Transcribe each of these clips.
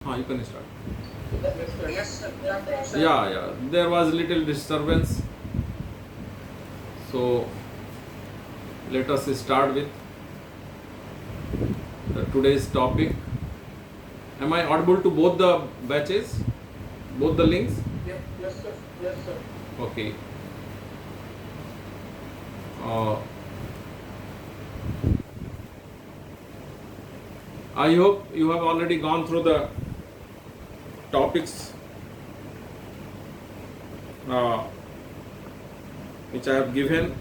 You can start. Yes, sir. Yeah. There was little disturbance. So let us start with today's topic. Am I audible to both the batches, both the links? Yes, sir. Yes, sir. Okay. Uh, I hope you have already gone through the topics which I have given.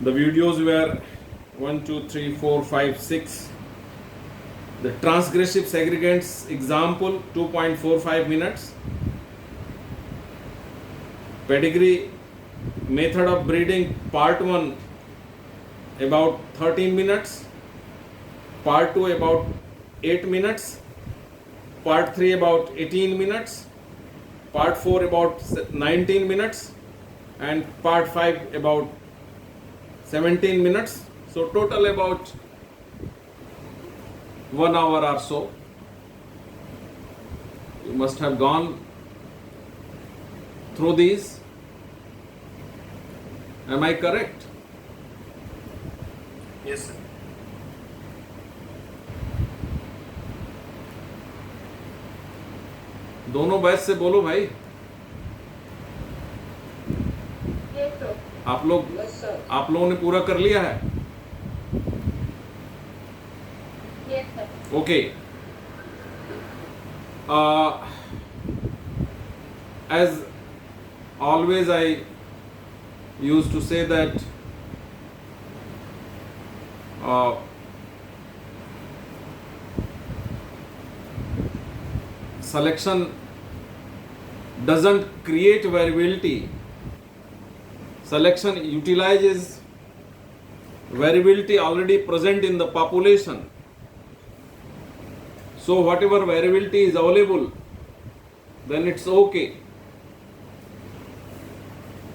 The videos were 1, 2, 3, 4, 5, 6. The transgressive segregants example 2.45 minutes. Pedigree method of breeding part 1 about 13 minutes. Part 2 about 8 minutes. Part 3 about 18 minutes. Part 4 about 19 minutes. And part 5 about 17 minutes. So total about 1 hour or so. You must have gone through these. Am I correct? Yes, sir. दोनों batch से बोलो भाई. Yes, sir. आप लोग Yes, sir. आप लोगों ने पूरा कर लिया है. Yes, sir. Okay. As always, I used to say that selection doesn't create variability. Selection utilizes variability already present in the population. So whatever variability is available, then it's okay,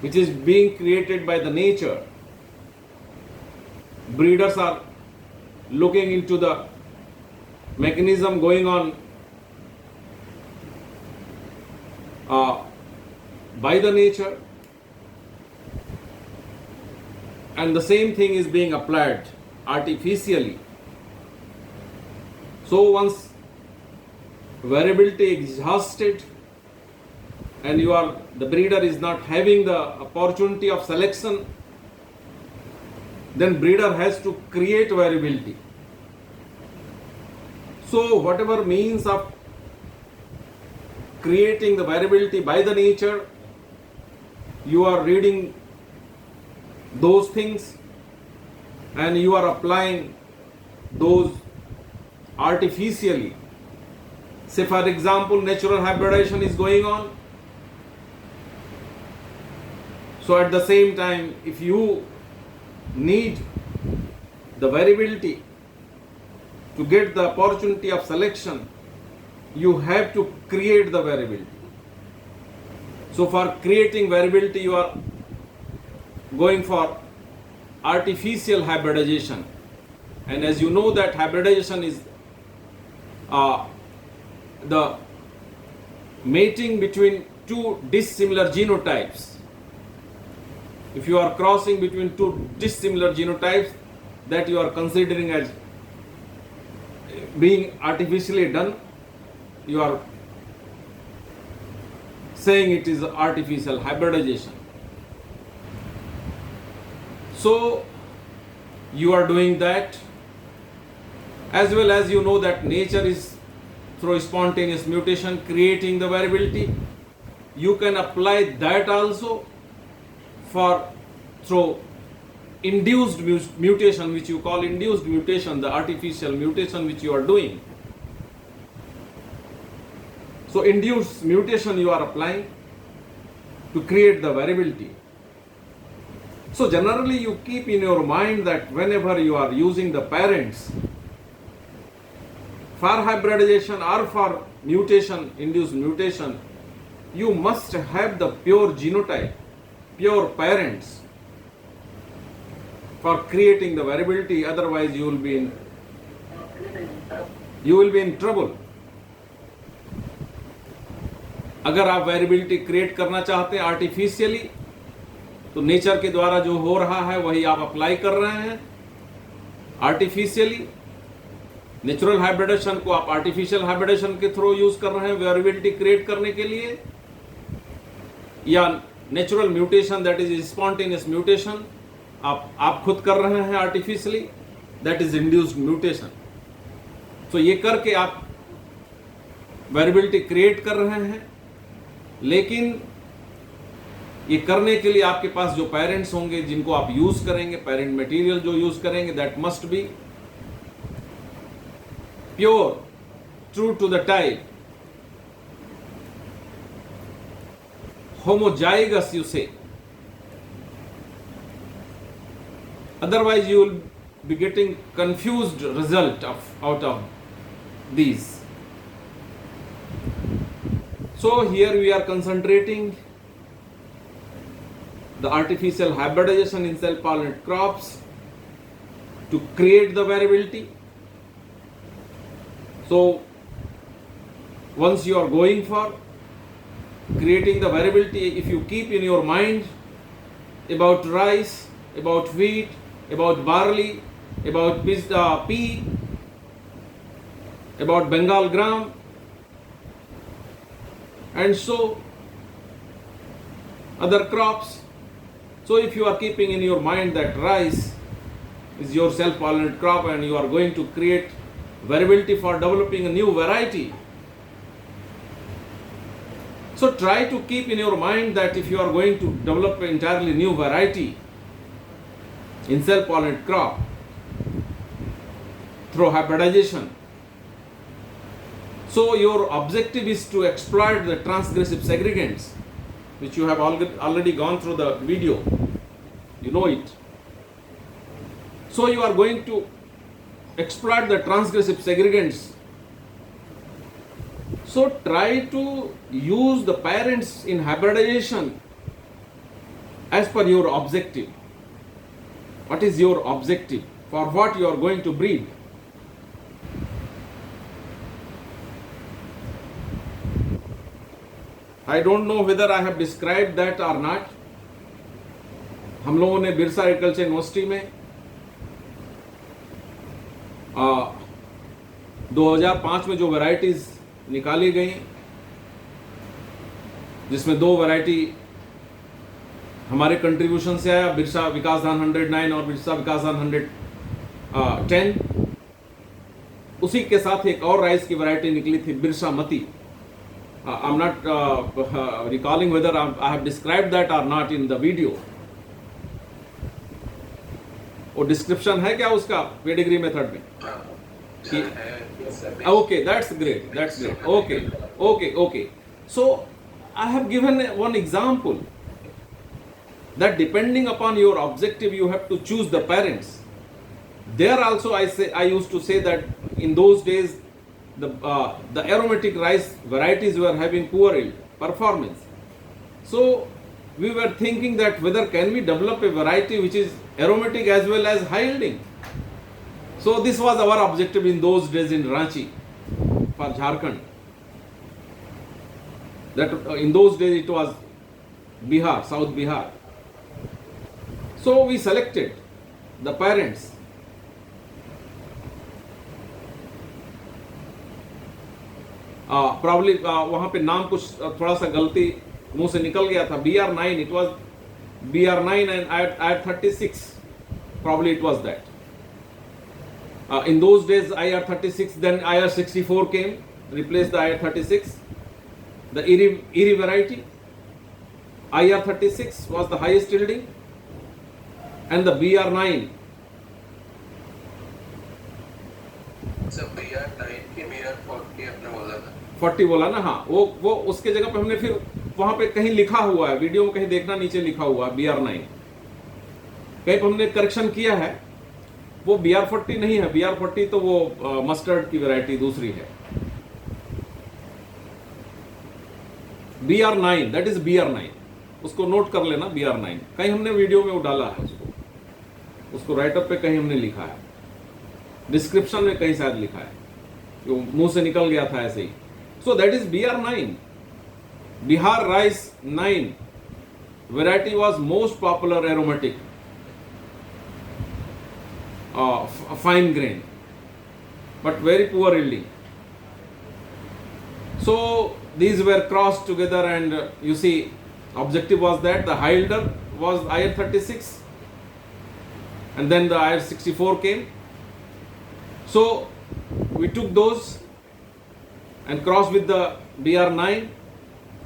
which is being created by the nature. Breeders are looking into the mechanism going on by the nature, and the same thing is being applied artificially. So once variability exhausted and the breeder is not having the opportunity of selection, then breeder has to create variability. So whatever means of creating the variability by the nature, you are reading those things and you are applying those artificially. Say for example, natural hybridization is going on. So at the same time, if you need the variability to get the opportunity of selection, you have to create the variability. So for creating variability, you are going for artificial hybridization. And as you know that hybridization is the mating between two dissimilar genotypes. If you are crossing between two dissimilar genotypes, that you are considering as being artificially done, you are saying it is artificial hybridization. So you are doing that, as well as you know that nature is through spontaneous mutation creating the variability. You can apply that also for through induced mutation, which you call induced mutation, the artificial mutation which you are doing. So induced mutation you are applying to create the variability. So generally you keep in your mind that whenever you are using the parents for hybridization or for mutation, induced mutation, you must have the pure genotype, pure parents for creating the variability, otherwise you will be in You will be in trouble. अगर आप variability create करना चाहते हैं artificially, तो nature के द्वारा जो हो रहा है वही आप अप्लाई कर रहे हैं आर्टिफिशियली। नेचुरल हाइब्रिडेशन को आप आर्टिफिशियल हाइब्रिडेशन के थ्रू यूज कर रहे हैं वेरिएबिलिटी क्रिएट करने के लिए, या natural mutation that is spontaneous mutation आप खुद कर रहे हैं artificially, that is induced mutation. तो ये करके आप वेरिएबिलिटी क्रिएट कर रहे हैं, लेकिन ये करने के लिए आपके पास जो पेरेंट्स होंगे जिनको आप यूज करेंगे, पेरेंट मटेरियल जो यूज करेंगे, that must be pure, true to the type, homozygous you say. Otherwise you will be getting confused result out of these. So here we are concentrating the artificial hybridization in self-pollinate crops to create the variability. So once you are going for creating the variability, if you keep in your mind about rice, about wheat, about barley, about pea, about Bengal gram, and so other crops. So if you are keeping in your mind that rice is your self-pollinate crop and you are going to create variability for developing a new variety, so try to keep in your mind that if you are going to develop an entirely new variety in self-pollinate crop through hybridization, so your objective is to exploit the transgressive segregants, which you have already gone through the video, you know it. So you are going to exploit the transgressive segregants. So try to use the parents in hybridization as per your objective. What is your objective? For what you are going to breed? I don't know whether I have described that or not. हम लोगों ने Birsa agriculture university में 2005 में जो varieties निकाली गई, जिसमें 2 variety हमारे कंट्रीब्यूशन से आया, बिरसा विकास धान 109 और बिरसा विकास धान 110। उसी के साथ एक और राइस की वैरायटी निकली थी, बिरसा मती। आई am not recalling whether I have described that और नॉट इन द वीडियो। वो डिस्क्रिप्शन है क्या उसका पेडिग्री मेथड में? Okay, that's great. Okay. So I have given one example that depending upon your objective, you have to choose the parents. There also I used to say that in those days the aromatic rice varieties were having poor yield performance. So we were thinking that whether can we develop a variety which is aromatic as well as high yielding. So this was our objective in those days in Ranchi for Jharkhand. That in those days it was Bihar, South Bihar. So we selected the parents. Probably वहाँ पे नाम कुछ थोड़ा सा गलती मुंह से निकल गया था. BR9, it was BR9 and IR36. Probably it was that. In those days IR36, then IR64 came, replaced the IR36. The Eri variety, IR36 was the highest yielding, and the BR9. So BR9 के BR40 आपने बोला था. 40 बोला ना, हाँ. वो उसके जगह पे हमने फिर वहाँ पे कहीं लिखा हुआ है, वीडियो में कहीं देखना, नीचे लिखा हुआ है BR9. कहीं पे हमने करेक्शन किया है, वो BR40 नहीं है. BR40 तो वो मस्टर्ड की वैरायटी दूसरी है. BR9, that is BR9. उसको नोट कर लेना, BR9. कहीं हमने वीडियो में वो डाला है, उसको राइटअप पे कहीं हमने लिखा है, डिस्क्रिप्शन में कहीं शायद लिखा है. वो मुंह से निकल गया था ऐसे ही. So that is BR9. Bihar Rice 9 variety was most popular aromatic, fine grain, but very poor yielding. So these were crossed together, and you see, objective was that the high yielder was IR 36, and then the IR 64 came. So we took those and crossed with the BR9,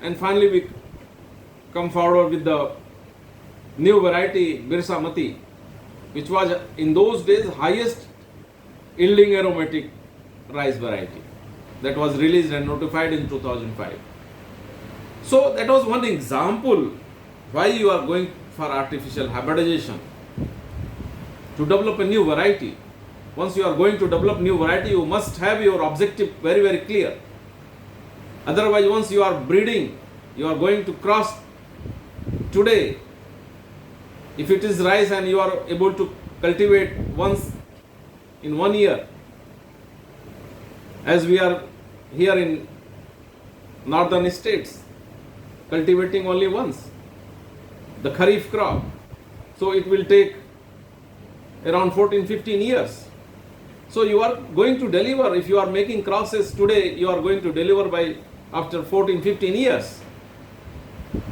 and finally we come forward with the new variety Birsa Mati, which was in those days highest yielding aromatic rice variety, that was released and notified in 2005. So that was one example why you are going for artificial hybridization, to develop a new variety. Once you are going to develop new variety, you must have your objective very, very clear. Otherwise, once you are breeding, you are going to cross today. If it is rice and you are able to cultivate once in 1 year, as we are here in northern states, cultivating only once, the Kharif crop. So it will take around 14-15 years. So you are going to deliver, if you are making crosses today, you are going to deliver by after 14-15 years.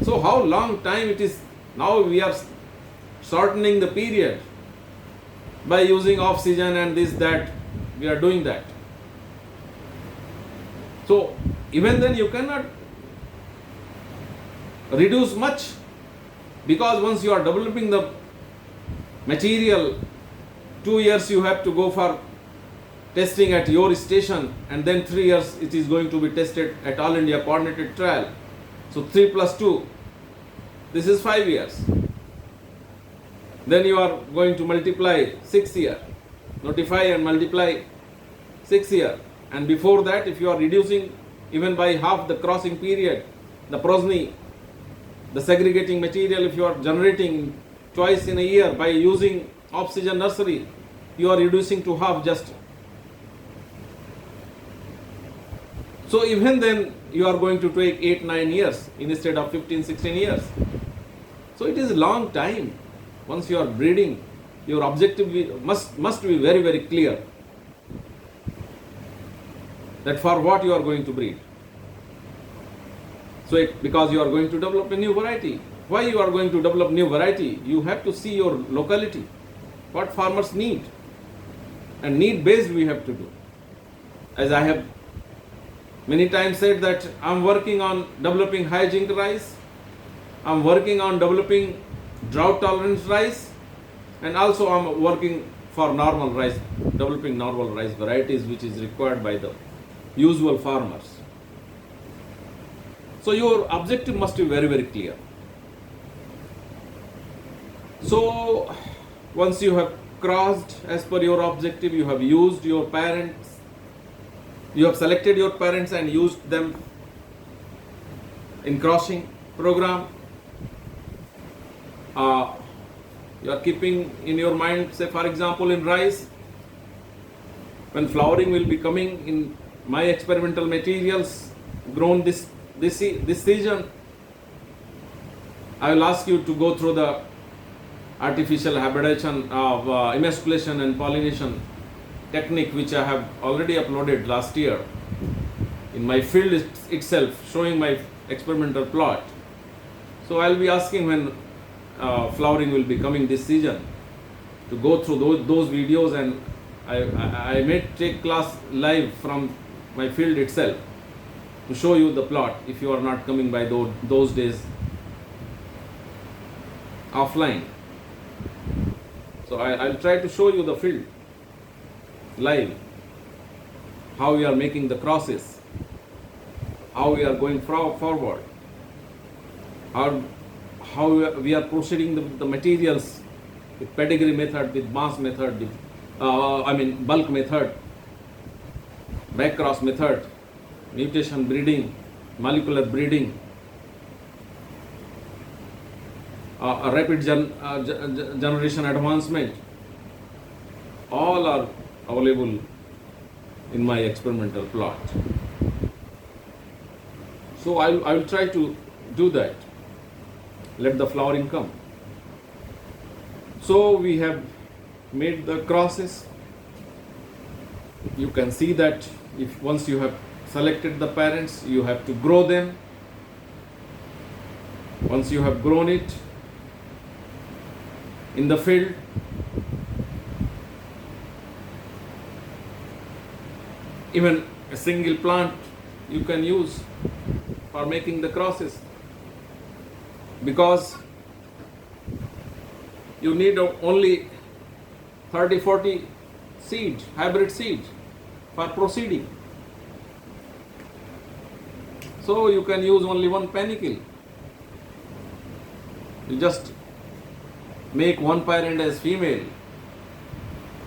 So how long time it is? Now we are shortening the period by using off season and this, that, we are doing that. So even then you cannot reduce much, because once you are developing the material, 2 years you have to go for testing at your station, and then 3 years it is going to be tested at All India Coordinated Trial. So 3 plus 2, this is 5 years. Then you are going to multiply 6 year, notify and multiply 6 year, and before that, if you are reducing even by half the crossing period, the progeny, the segregating material, if you are generating twice in a year by using off-season nursery, you are reducing to half just. So even then you are going to take 8-9 years instead of 15-16 years. So it is a long time. Once you are breeding, your objective must be very, very clear, that for what you are going to breed. So because you are going to develop a new variety. Why you are going to develop new variety? You have to see your locality, what farmers need, and need based we have to do. As I have many times said, that I am working on developing high zinc rice, I am working on developing drought tolerant rice, and also I am working for normal rice, developing normal rice varieties which is required by the usual farmers. So your objective must be very, very clear. So once you have crossed as per your objective, you have used your parents, you have selected your parents and used them in crossing program. You are keeping in your mind, say for example in rice, when flowering will be coming in my experimental materials grown this season, I will ask you to go through the artificial hybridization of emasculation and pollination technique, which I have already uploaded last year in my field itself, showing my experimental plot. So I will be asking when flowering will be coming this season, to go through those videos, and I may take class live from my field itself to show you the plot if you are not coming by those days offline. So I'll try to show you the field live, how we are making the crosses, how we are going forward, how we are proceeding the materials with pedigree method, with mass method, with bulk method, back cross method, mutation breeding, molecular breeding, a rapid generation advancement, all are available in my experimental plot. So I will try to do that. Let the flowering come. So we have made the crosses. You can see that if once you have selected the parents, you have to grow them. Once you have grown it in the field, even a single plant you can use for making the crosses, because you need only 30-40 seeds, hybrid seeds for proceeding. So you can use only one panicle. You just make one parent as female,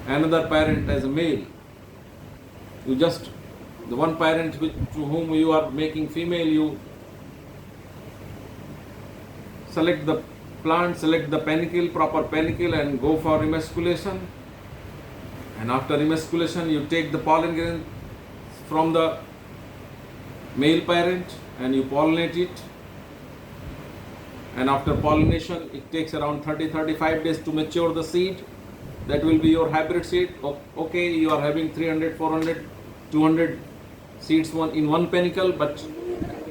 another parent as a male. You just, the one parent to whom you are making female, you select the plant, select the panicle, proper panicle, and go for emasculation. And after emasculation, you take the pollen grain from the male parent and you pollinate it. And after pollination, it takes around 30-35 days to mature the seed. That will be your hybrid seed. Okay, you are having 300, 400, 200 seeds in one panicle, but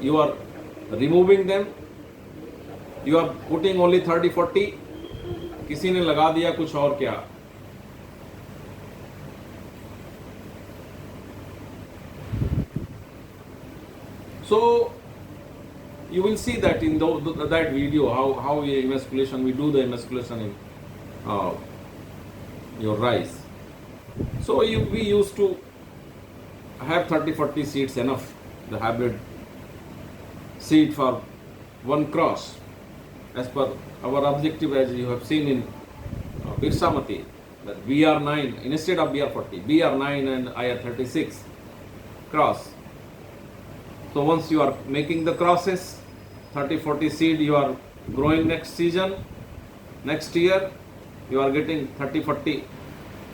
you are removing them. You are putting only 30-40. किसी ने लगा दिया कुछ और क्या. So you will see that in that video how emasculation, we do the emasculation in your rice. So we used to have 30-40 seeds enough, the hybrid seed for one cross, as per our objective, as you have seen in Birsamati, that BR9 instead of BR40, BR9 and IR36 cross. So once you are making the crosses, 30-40 seed you are growing next season, next year you are getting 30-40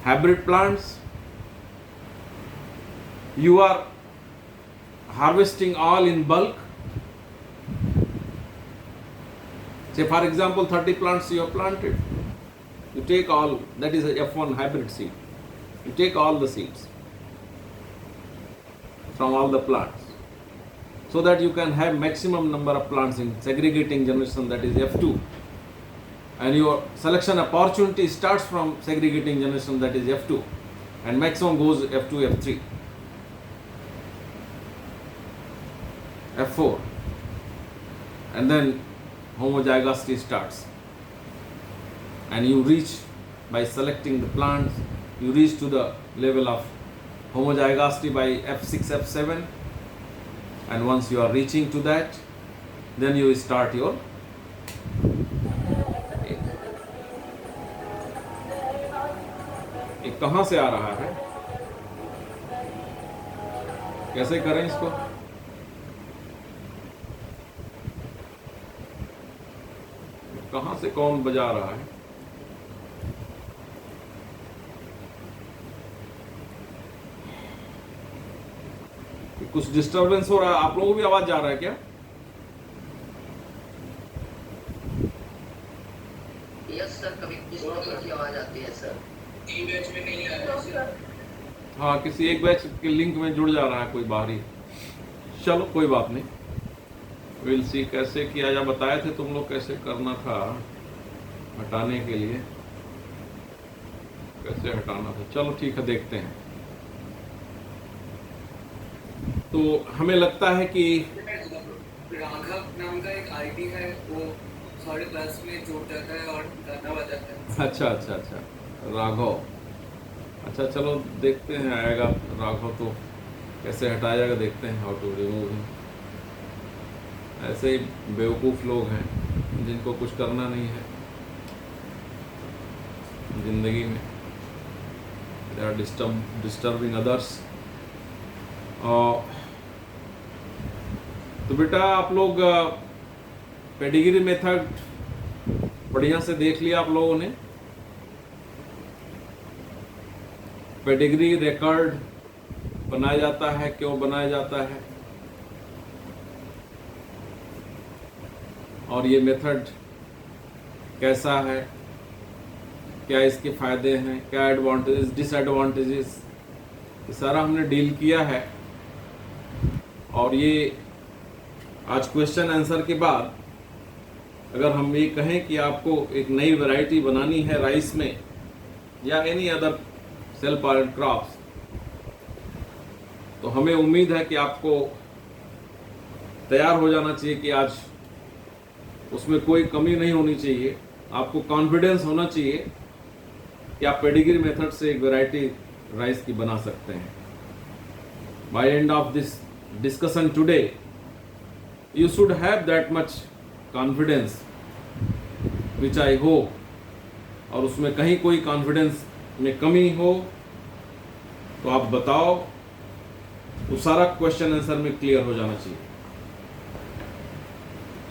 hybrid plants. You are harvesting all in bulk. Say for example 30 plants you have planted. You take all, that is a F1 hybrid seed. You take all the seeds from all the plants, so that you can have maximum number of plants in segregating generation, that is F2. And your selection opportunity starts from segregating generation, that is F2, and maximum goes F2, F3, F4, and then homozygosity starts. And you reach, by selecting the plants, you reach to the level of homozygosity by F6, F7. And once you are reaching to that, then you start your ये कहाँ से आ रहा है, कैसे करें इसको? कहाँ से कौन बजा रहा है? कुछ डिस्टरबेंस हो रहा है, आप लोगों को भी आवाज जा रहा है क्या? यस सर, कभी की आवाज आती है सर. तीन बैच में नहीं आ रहा सर. हाँ, किसी एक बैच के लिंक में जुड़ जा रहा है कोई बाहरी. चलो कोई बात नहीं, विल सी कैसे किया जा. बताए थे तुम लोग कैसे करना था हटाने के लिए, कैसे हटाना था. चलो ठीक है, देखते हैं. तो हमें लगता है कि राघव नाम का एक आईडी है, वो 10:30 में जुड़ जाता है और गाना बजाता है. अच्छा अच्छा अच्छा, राघव. अच्छा चलो देखते हैं, आएगा राघव तो कैसे हटाया जाएगा, देखते हैं हाउ टू रिमूव हिम. ऐसे ही बेवकूफ़ लोग हैं जिनको कुछ करना नहीं है ज़िंदगी में. They are disturbing others. तो बेटा आप लोग पेडिग्री मेथड बढ़िया से देख लिया आप लोगों ने. पेडिग्री रिकॉर्ड बनाया जाता है, क्यों बनाया जाता है, और ये मेथड कैसा है, क्या इसके फायदे हैं, क्या एडवांटेजेस डिसएडवांटेजेस, ये सारा हमने डील किया है। और ये आज क्वेश्चन आंसर के बाद अगर हम ये कहें कि आपको एक नई वैरायटी बनानी है राइस में या any other self powered crops, तो हमें उम्मीद है कि आपको तैयार हो जाना चाहिए कि आज उसमें कोई कमी नहीं होनी चाहिए। आपको कॉन्फिडेंस होना चाहिए कि आप पेडिग्री मेथड से एक वैरायटी राइस की बना सकते हैं। By end of this discussion today you should have that much confidence which I hope, और उसमें कहीं कोई कॉन्फिडेंस में कमी हो तो आप बताओ, वो सारा क्वेश्चन आंसर में क्लियर हो जाना चाहिए।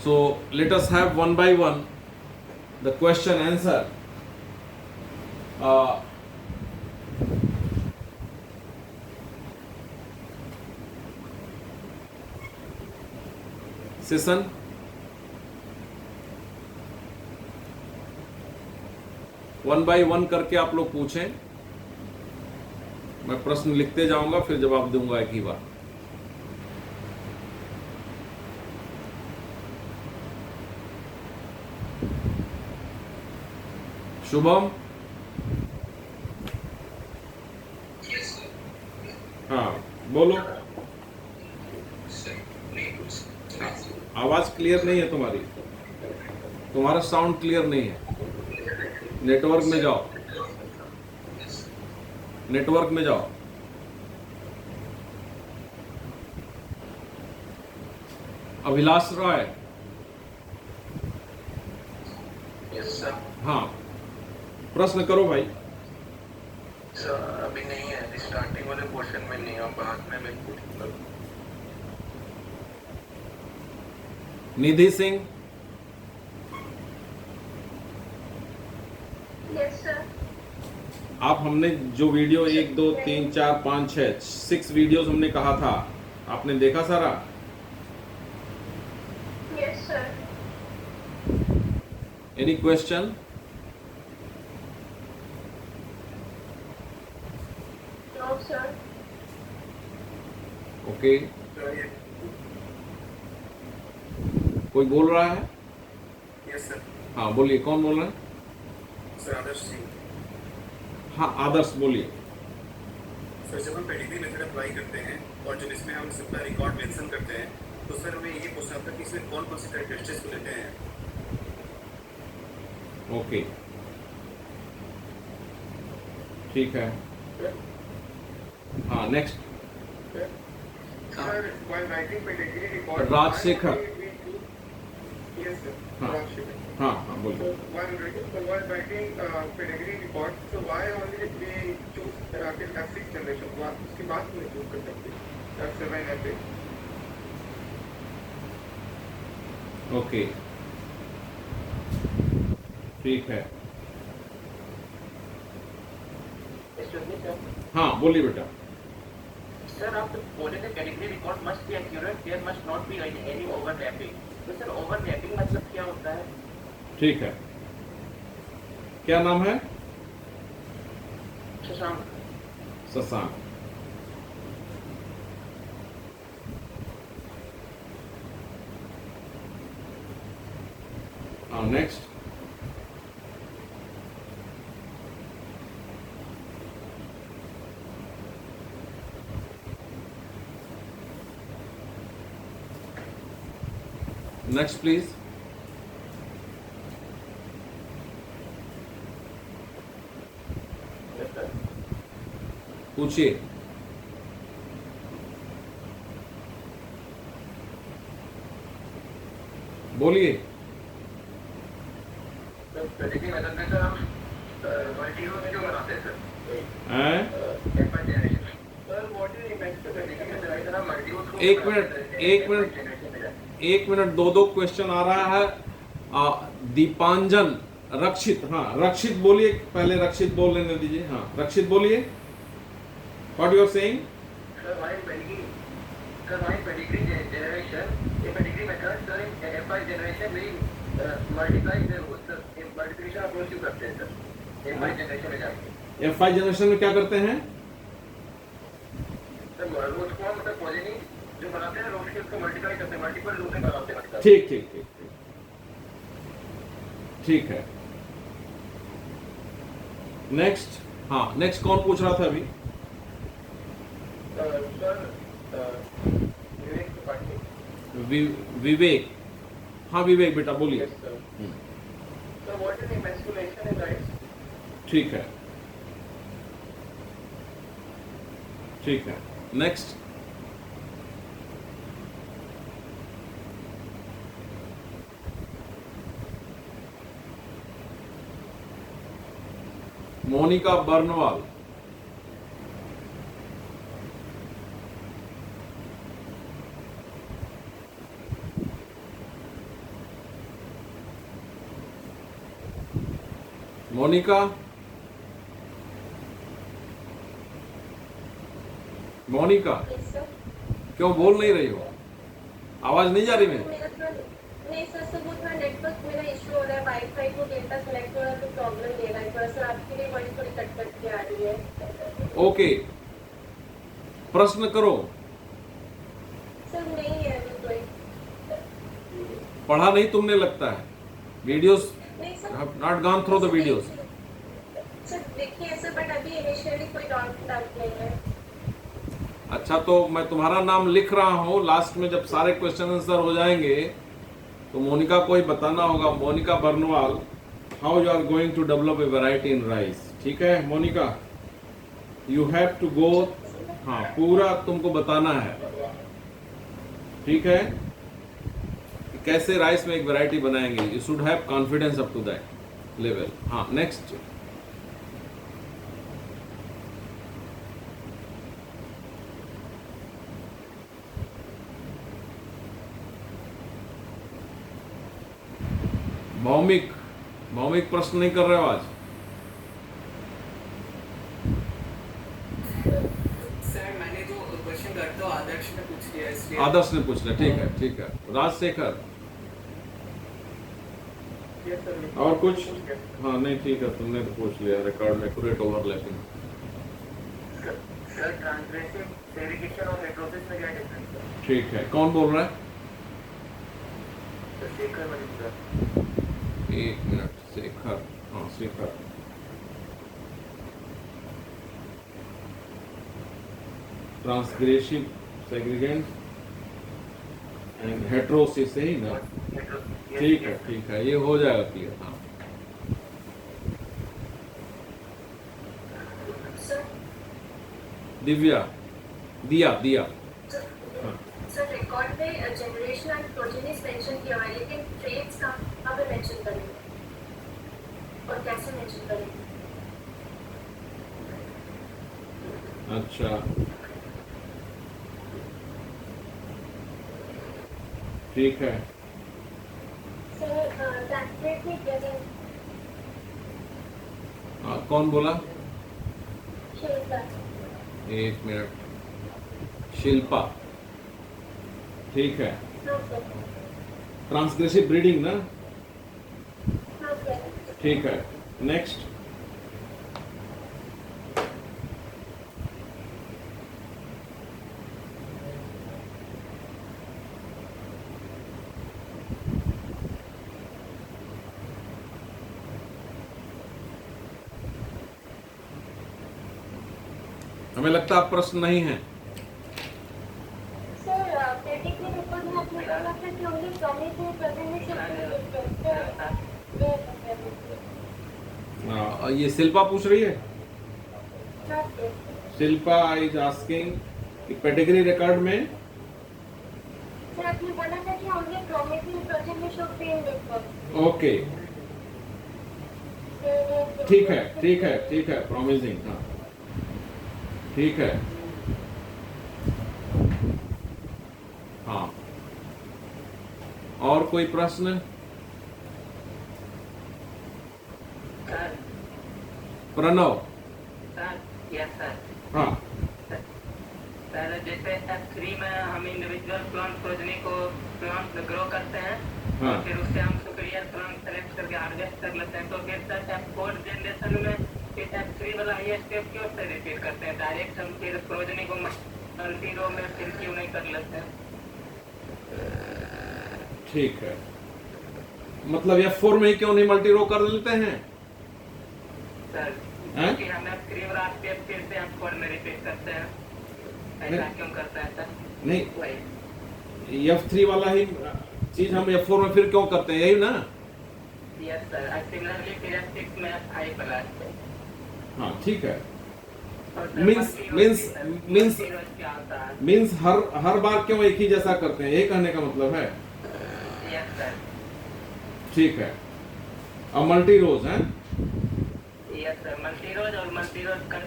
So let us have one by one the question answer. Session one by one करके आप लोग पूछें, मैं प्रश्न लिखते जाऊंगा फिर जवाब दूंगा एक ही बार। शुभम, हाँ बोलो। आवाज क्लियर नहीं है तुम्हारी, तुम्हारा साउंड क्लियर नहीं है। नेटवर्क में जाओ, नेटवर्क में जाओ। अभिलाष राय, यस सर। हाँ प्रश्न करो भाई। सर अभी नहीं है, स्टार्टिंग वाले पोर्शन में नहीं है, बाद में मैं पूछूंगा। निधि सिंह, यस सर। आप हमने जो वीडियो 1 2 3 4 5 6 6 वीडियोस हमने कहा था, आपने देखा सारा? Yes sir. Any question? No sir. Okay, कोई बोल रहा है? Yes sir. हाँ बोलिए, कौन बोल रहा है? सर आदर्श सिंह। हाँ आदर्श बोलिए। सर जब हम पेडिग्री मेथड अप्लाई करते हैं और जब इसमें हम सबका रिकॉर्ड मेंशन करते हैं तो सर हमें ये पूछना था कि इसमें कौन कौन सी कैरेक्टरिस्टिक्स को लेते हैं। ओके ठीक है। हाँ next. Sir while writing pedigree record Rajshekhar. Yes sir. हाँ। राजशेखर। हाँ हाँ बोलिए। while writing pedigree report, so why only we choose till F6 generation? उसके बाद में choose कर सकते हैं F7 F8। ओके ठीक है। हाँ बोलिए बेटा। सर आप बोले थे category record must be accurate, there must not be any overlapping. तो सर ओवरलैपिंग मतलब क्या होता है? ठीक है, क्या नाम है? शशांक। शशांक। हाँ नेक्स्ट। Next please. पूछिए। बोलिए। पेडिग्री मेथड में सर हम मल्टीरो में जो बनाते हैं सर, हैं? F1 generation. Sir what is impact pedigree में सर हम मल्टीरो एक मिनट, एक मिनट, दो क्वेश्चन आ रहा है। दीपांजन, रक्षित, हाँ रक्षित बोलिए, पहले रक्षित बोल लेने दीजिए। हाँ रक्षित बोलिए। What you are saying? Sir Sir, my pedigree generation, in pedigree method, sir, in F5 generation, we multiply their rows, sir. In multiplication approach use करते हैं, sir. F5 generation में जाके. F5 जनरेशन में क्या करते हैं? Sir, rows को मतलब पॉलिनी जो बनाते हैं rows के उसको multiply करते हैं, multiple rows में बनाते हैं. ठीक ठीक ठीक ठीक ठीक है। नेक्स्ट, हाँ नेक्स्ट कौन पूछ रहा था अभी? Sir, विवेक त्रिपाठी. विवेक, हाँ विवेक बेटा बोलिए। Yes, sir. Sir, what is emasculation in rice? ठीक है, ठीक है। Next, Monika Barnwal. Monika, Monika yes sir. क्यों बोल नहीं रही हो? आवाज नहीं जा रही मेरी? मेरा थोड़ा नहीं सर, वो थोड़ा नेटवर्क मेरा इशू हो रहा है, वाईफाई को डेटा सेलेक्ट हो रहा है तो प्रॉब्लम दे रहा है थोड़ा सा, आपके लिए वॉइस थोड़ी कट कट के आ रही है। ओके, प्रश्न करो। सर नहीं है अभी कोई। पढ़ा नहीं तुमने लगता है, वीडियोस नहीं sir, have not gone through the videos. Sir देखिए सर, बट अभी इनिशियली कोई डाउट नहीं है। अच्छा तो मैं तुम्हारा नाम लिख रहा हूँ, लास्ट में जब सारे क्वेश्चन आंसर हो जाएंगे तो मोनिका को ही बताना होगा, Monika Barnwal, how you are going to develop a variety in rice. ठीक है Monika, you have to go, हाँ पूरा तुमको बताना है, ठीक है, कि कैसे राइस में एक वैरायटी बनाएंगे। You should have confidence up to that level. हाँ नेक्स्ट, भौमिक, भौमिक प्रश्न नहीं कर रहे हो आज? सर मैंने जो क्वेश्चन करता हूँ आदर्श ने पूछ लिया इसलिए। आदर्श ने पूछ लिया, ठीक है ठीक है। Rajshekhar, Yes, sir. और कुछ? हाँ नहीं ठीक है, तुमने तो पूछ लिया, रिकॉर्ड में accurate overlapping. Sir, transgressive segregation और heterosis में क्या difference है? ठीक है, कौन बोल रहा है? Sir, शेखर मलिंगा. एक मिनट, शेखर, हाँ शेखर। ट्रांसग्रेसिव सेग्रीगेंट एंड हेट्रोसिस, सही ना? ठीक है, ये हो जाएगा क्लियर। हाँ सर दिव्या, दिया दिया, सर रिकॉर्ड में जनरेशन एंड प्रोजेनिस मेंशन किया हुआ है, लेकिन ट्रेड्स कहाँ पे मेंशन करेंगे और कैसे मेंशन करेंगे? अच्छा ठीक है। सर ट्रांसलेट नहीं किया जाए। हाँ कौन बोला? शिल्पा। एक मिनट, शिल्पा, ठीक है। हाँ सर। ट्रांसग्रेसिव ब्रीडिंग ना, हाँ सर। ठीक है। नेक्स्ट, हमें लगता है प्रश्न नहीं है। सर पेडिग्री रिपोर्ट में आपने बोला था कि ओनली प्रॉमिस में प्रेजेंटेशन। ये शिल्पा पूछ रही है। हाँ सर। शिल्पा इज आस्किंग कि पेडिग्री रिकॉर्ड में, सर आपने बोला था कि ओनली प्रॉमिस में प्रेजेंटेशन पेन रिपोर्ट। ओके ठीक है ठीक है ठीक है, प्रॉमिसिंग, हाँ ठीक है। हाँ और कोई प्रश्न? Sir Pranav, sir yes sir हाँ सर जैसे F3 में हम इन इंडिविजुअल क्लोन प्रोजनी को क्लोन ग्रो करते हैं हाँ। और फिर उससे हम सुपीरियर क्लोन सेलेक्ट करके हार्वेस्ट कर लेते हैं, तो फिर सर फोर्थ जनरेशन में फिर F3 वाला ये स्टेप क्यों से रिपीट करते हैं? डायरेक्ट हम फिर प्रोजनी को मल्टी रो में फिर क्यों नहीं कर लेते हैं? ठीक है, मतलब F4 में ही क्यों नहीं मल्टी रो कर लेते हैं? सर हैं? क्योंकि हम F3 वाला स्टेप फिर से F4 में रिपीट करते हैं, ऐसा नहीं। क्यों करते हैं सर? नहीं, वही F3 वाला ही चीज हम F4 में फिर क्यों करते हैं, यही ना? यस सर, सिमिलरली फिर F6 में आई प्लस हाँ ठीक है, और सर Means- क्या होता है? मीन्स हर बार क्यों एक ही जैसा करते हैं, ये कहने का मतलब है। यस सर, ठीक है, अब मल्टी रोज है। यस सर, मल्टीरोज और मल्टीरोज कर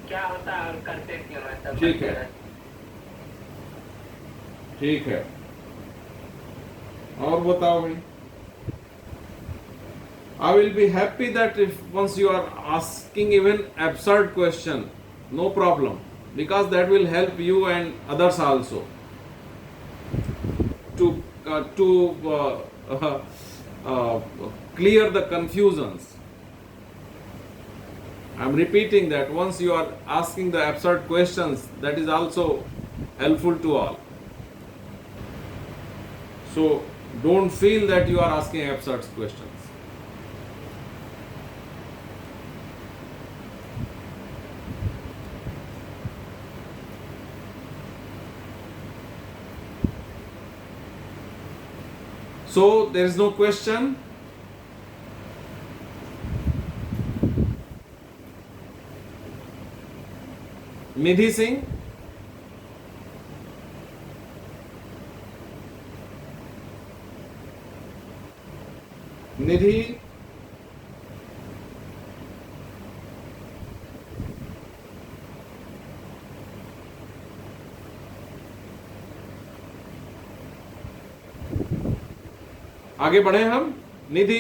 क्या होता है और करते क्यों है सब? ठीक है। ठीक है, और बताओ भाई। I will be happy that if once you are asking even absurd question, no problem, because that will help you and others also to clear the confusions. I am repeating that once you are asking the absurd questions, that is also helpful to all. So don't feel that you are asking absurd questions. So there is no question. Nidhi Singh. निधि, आगे बढ़े हम। निधि,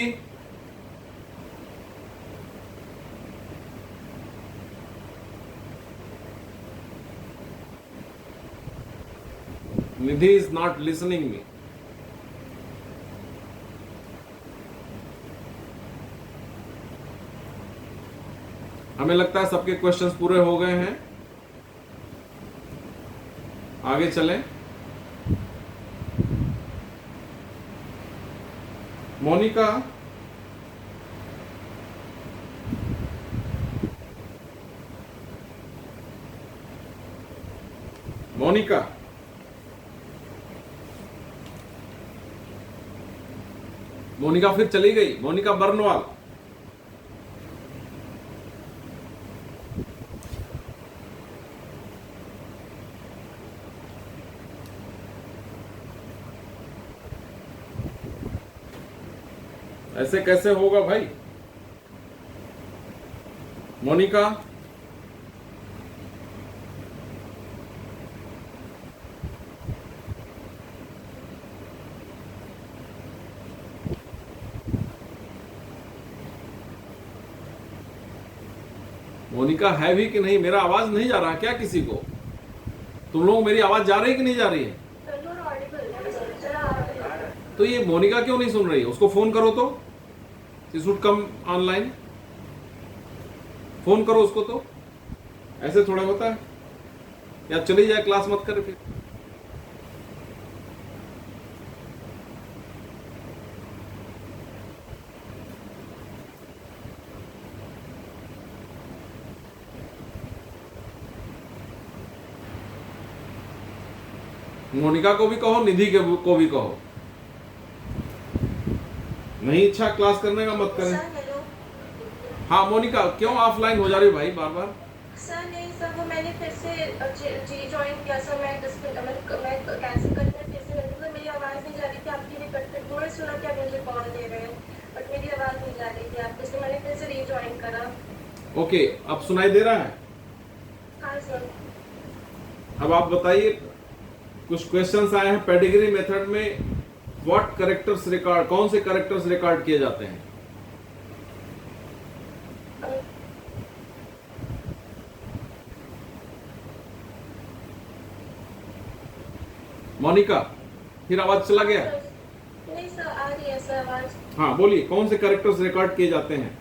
निधि is not listening me. हमें लगता है सबके questions पूरे हो गए हैं, आगे चलें। मोनिका, मोनिका, मोनिका फिर चली गई। मोनिका बर्नवाल, ऐसे कैसे होगा भाई? मोनिका, मोनिका है भी कि नहीं? मेरा आवाज नहीं जा रहा क्या किसी को? तुम लोग मेरी आवाज जा रही है कि नहीं जा रही है? तो ये मोनिका क्यों नहीं सुन रही है? उसको फोन करो तो, she should come online. Phone करो उसको तो, ऐसे थोड़ा होता है। या चली जाए, क्लास मत करे फिर। मोनिका को भी कहो, निधि को भी कहो। नहीं इच्छा क्लास करने का मत करें। हाँ मोनिका, क्यों ऑफलाइन हो जा रही हो भाई बार बार? सर नहीं सर, वो मैंने फिर से जी ज्वाइन किया सर, मैं कैंसिल करके फिर से लगी, मेरी आवाज़ नहीं जा रही थी आपकी रिकॉर्ड पे। थोड़ा सुना कि आप मुझे कॉल दे रहे हैं, बट मेरी आवाज़ नहीं जा रही थी आपको, इसलिए मैंने फिर से रीज्वाइन करा। ओके, अब सुनाई दे रहा है? हाँ सर। अब आप बताइए, कुछ क्वेश्चंस आए हैं पेडिग्री मेथड में। व्हाट कैरेक्टर्स रिकॉर्ड, कौन से कैरेक्टर्स रिकॉर्ड किए जाते हैं? मोनिका, फिर आवाज चला गया? नहीं सर, आ रही है सर आवाज। हाँ बोलिए, कौन से कैरेक्टर्स रिकॉर्ड किए जाते हैं?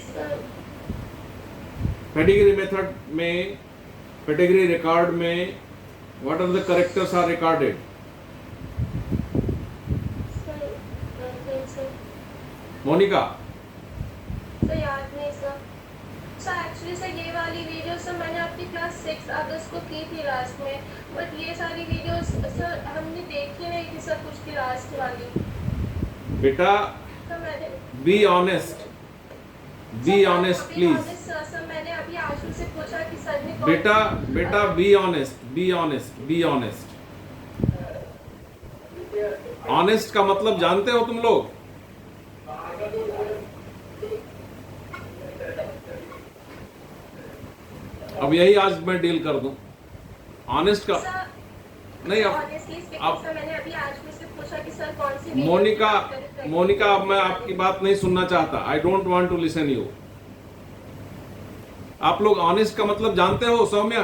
सर पेडिग्री मेथड में, पेडिग्री रिकॉर्ड में what are the characters are recorded? Sir Monika, याद नहीं सर। सर एक्चुअली सर ये वाली वीडियो सर मैंने अपनी क्लास 6 अगस्त को की थी लास्ट में, बट ये सारी वीडियोस सर हमने देखी नहीं थी सर, कुछ की लास्ट वाली। बेटा सर मैंने be honest, be honest please. Sir मैंने अभी आशु से पूछा कि सर ने बेटा be honest, be honest, be honest. Honest का मतलब जानते हो तुम लोग? अब यही आज मैं डील कर दूं। ऑनेस्ट का नहीं। अब सर मैंने अभी आशु से पूछा कि सर कौन सी मोनिका अब मैं आपकी बात नहीं सुनना चाहता। I don't want to listen you. आप लोग ऑनेस्ट का मतलब जानते हो सौम्या?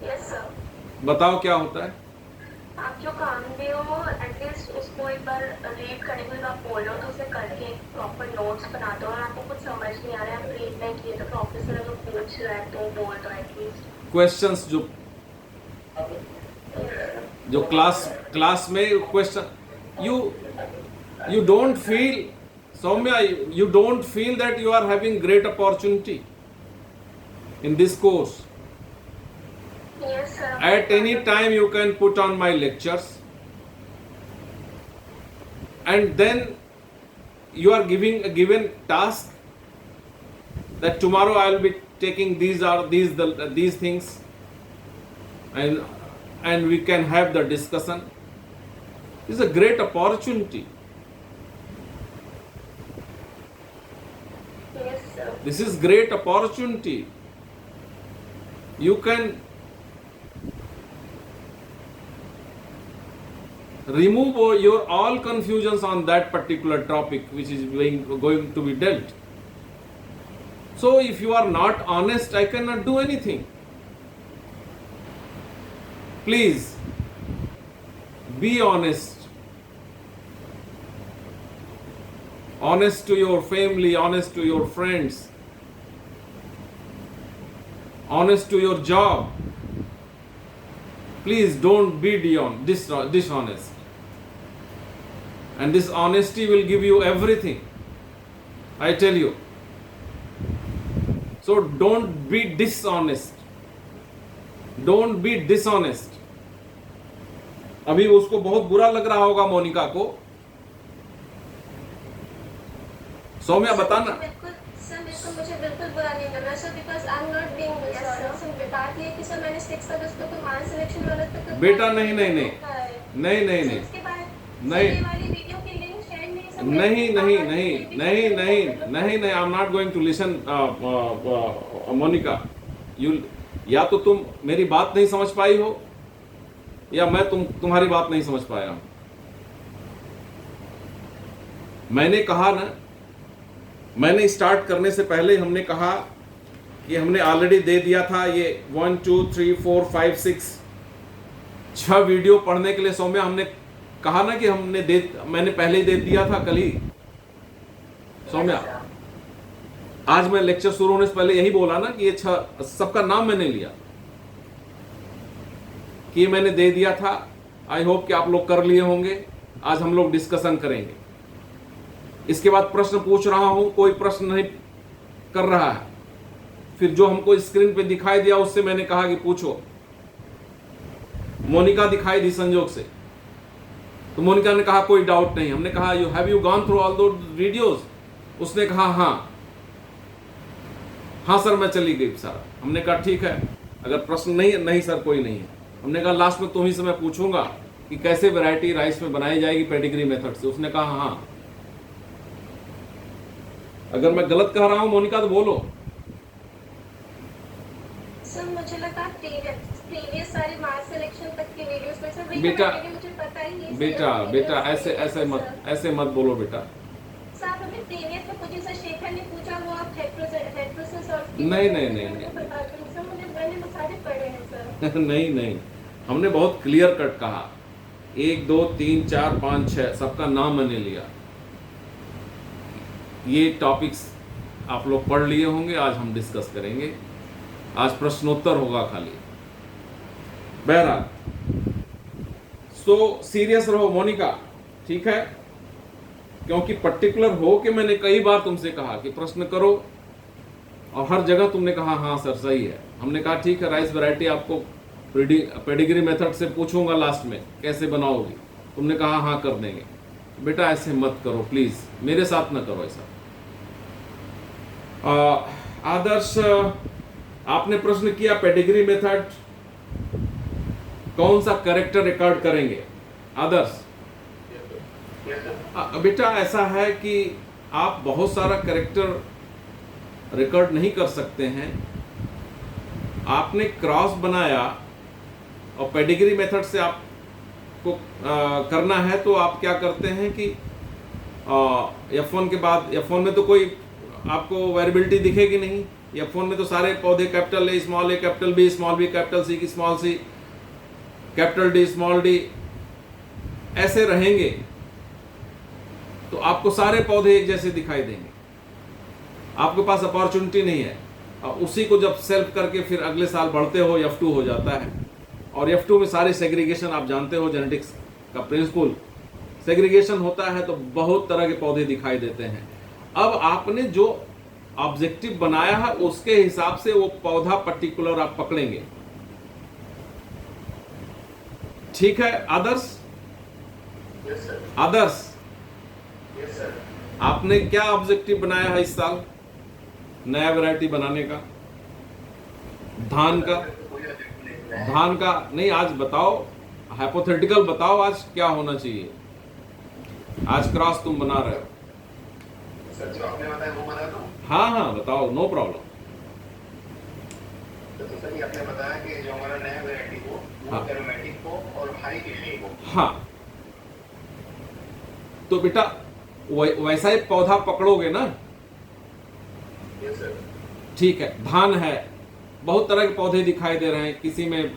Yes sir. बताओ क्या होता है? आप जो काम दे हो एटलीस्ट उसको एक बार रीड करने के लिए आप बोलो तो उसे करके प्रॉपर नोट्स बना दो, और आपको कुछ समझ नहीं आ रहा है, आप रीड नहीं किए तो प्रोफेसर अगर पूछ रहा है तो बोल दो एटलीस्ट। क्वेश्चंस जो क्लास में question you don't feel, Soumya, you don't feel that you are having great opportunity in this course. Yes sir. At any time you can put on my lectures, and then you are giving a given task that tomorrow I will be taking these things, and we can have the discussion. This is a great opportunity. Yes sir. This is great opportunity. You can remove your all confusions on that particular topic which is going to be dealt. So if you are not honest, I cannot do anything. Please be honest. Honest to your family, honest to your friends, honest to your job. Please don't be dishonest. And this honesty will give you everything, I tell you. So don't be dishonest. Don't be dishonest. अभी उसको बहुत बुरा लग रहा होगा मोनिका को। सौम्या बताना। Sir मुझे बिल्कुल बुरा नहीं लग रहा sir, because I am not being dishonest. Sir बात ये कि सर मैंने 6 अगस्त को मान सिलेक्शन वाला तक बेटा नहीं उसके बाद नहीं ये वाली वीडियो की लिंक शेयर नहीं सब नहीं, I am not going to listen Monika. या तो तुम मेरी बात नहीं समझ पाई हो, या मैं तुम्हारी बात नहीं समझ पाया हूं। मैंने कहा ना, मैंने स्टार्ट करने से पहले हमने कहा कि हमने ऑलरेडी दे दिया था ये 1 2 3 4 5 6 वीडियो पढ़ने के लिए। सौम्या हमने कहा ना कि मैंने पहले ही दे दिया था कल ही। सौम्या आज मैं लेक्चर शुरू होने से पहले यही बोला ना कि ये 6 सबका नाम मैंने लिया कि ये मैंने दे दिया था। आई होप कि आप लोग कर लिए होंगे। आज हम लोग डिस्कशन करेंगे। इसके बाद प्रश्न पूछ रहा हूं, कोई प्रश्न नहीं कर रहा है। फिर जो हमको स्क्रीन पे दिखाई दिया उससे मैंने कहा कि पूछो। मोनिका दिखाई दी संजोग से, तो मोनिका ने कहा कोई डाउट नहीं। हमने कहा have you gone through all दो वीडियोस? उसने कहा हाँ सर मैं चली गई सर। हमने कहा ठीक है, अगर प्रश्न नहीं सर कोई नहीं है। हमने कहा लास्ट में तुम्ही से मैं पूछूंगा कि कैसे वैरायटी राइस में बनाई जाएगी पेडिग्री मेथड से। उसने कहा हाँ। अगर मैं गलत कह रहा हूं मोनिका तो बोलो। सर मुझे लगा प्रीवियस सारी मास सिलेक्शन तक की वीडियोस में सर बेटा मुझे पता ही है। बेटा ऐसे मत बोलो बेटा। सर हमें प्रीवियस में कुछ जैसा शेखर ने पूछा वो आप नहीं नहीं नहीं नहीं बता दूं सर, मैंने वो सारे पढ़े हैं सर। नहीं नहीं, हमने बहुत क्लियर कट कहा, 1 2 3 4 5 6 सबका नाम मैंने लिया। ये टॉपिक्स आप लोग पढ़ लिए होंगे, आज हम डिस्कस करेंगे, आज प्रश्नोत्तर होगा खाली। बहरहाल सो सीरियस रहो मोनिका, ठीक है, क्योंकि पर्टिकुलर हो के मैंने कई बार तुमसे कहा कि प्रश्न करो, और हर जगह तुमने कहा हाँ सर सही है। हमने कहा ठीक है, राइस वैरायटी आपको पेडिग्री मेथड से पूछूंगा लास्ट में कैसे बनाओगी, तुमने कहा हाँ कर देंगे। बेटा ऐसे मत करो प्लीज, मेरे साथ ना करो ऐसा। आदर्श आपने प्रश्न किया पेडिग्री मेथड कौन सा कैरेक्टर रिकॉर्ड करेंगे? आदर्श बेटा ऐसा है कि आप बहुत सारा कैरेक्टर रिकॉर्ड नहीं कर सकते हैं। आपने क्रॉस बनाया और पेडिग्री मेथड से आपको करना है, तो आप क्या करते हैं कि F1 के बाद, F1 में तो कोई आपको वेरिएबिलिटी दिखेगी नहीं, F1 में तो सारे पौधे capital A small a capital B small b capital C की small c capital D small d ऐसे रहेंगे, तो आपको सारे पौधे एक जैसे दिखाई देंगे। आपके पास अपॉर्चुनिटी नहीं है, और उसी को जब सेल्फ करके फिर अगले साल बढ़ते हो F2 हो जाता है, और F2 में सारे सेग्रीगेशन आप जानते हो, जेनेटिक्स का प्रिंसिपल, सेग्रीगेशन होता है तो बहुत तरह के पौधे दिखाई देते हैं। अब आपने जो ऑब्जेक्टिव बनाया है उसके हिसाब से वो पौधा पर्टिकुलर आप पकड़ेंगे, ठीक है आदर्श? आदर्श आपने क्या ऑब्जेक्टिव बनाया है इस साल नया वैरायटी बनाने का? धान का? धान का नहीं, आज बताओ, हाइपोथेटिकल बताओ आज क्या होना चाहिए। आज क्रॉस तुम बना रहे हो? सर जो आपने बताया वो बता दूं? हाँ हाँ बताओ, नो प्रॉब्लम। तो सर ये आपने बताया कि जो हमारा नया वैरायटी हो वो हाँ। एरोमेटिक हो और हाई इल्डी हो। हाँ, तो बेटा वैसा ही पौधा पकड़ोगे ना? Yes sir. ठीक है, धान है, बहुत तरह के पौधे दिखाई दे रहे हैं, किसी में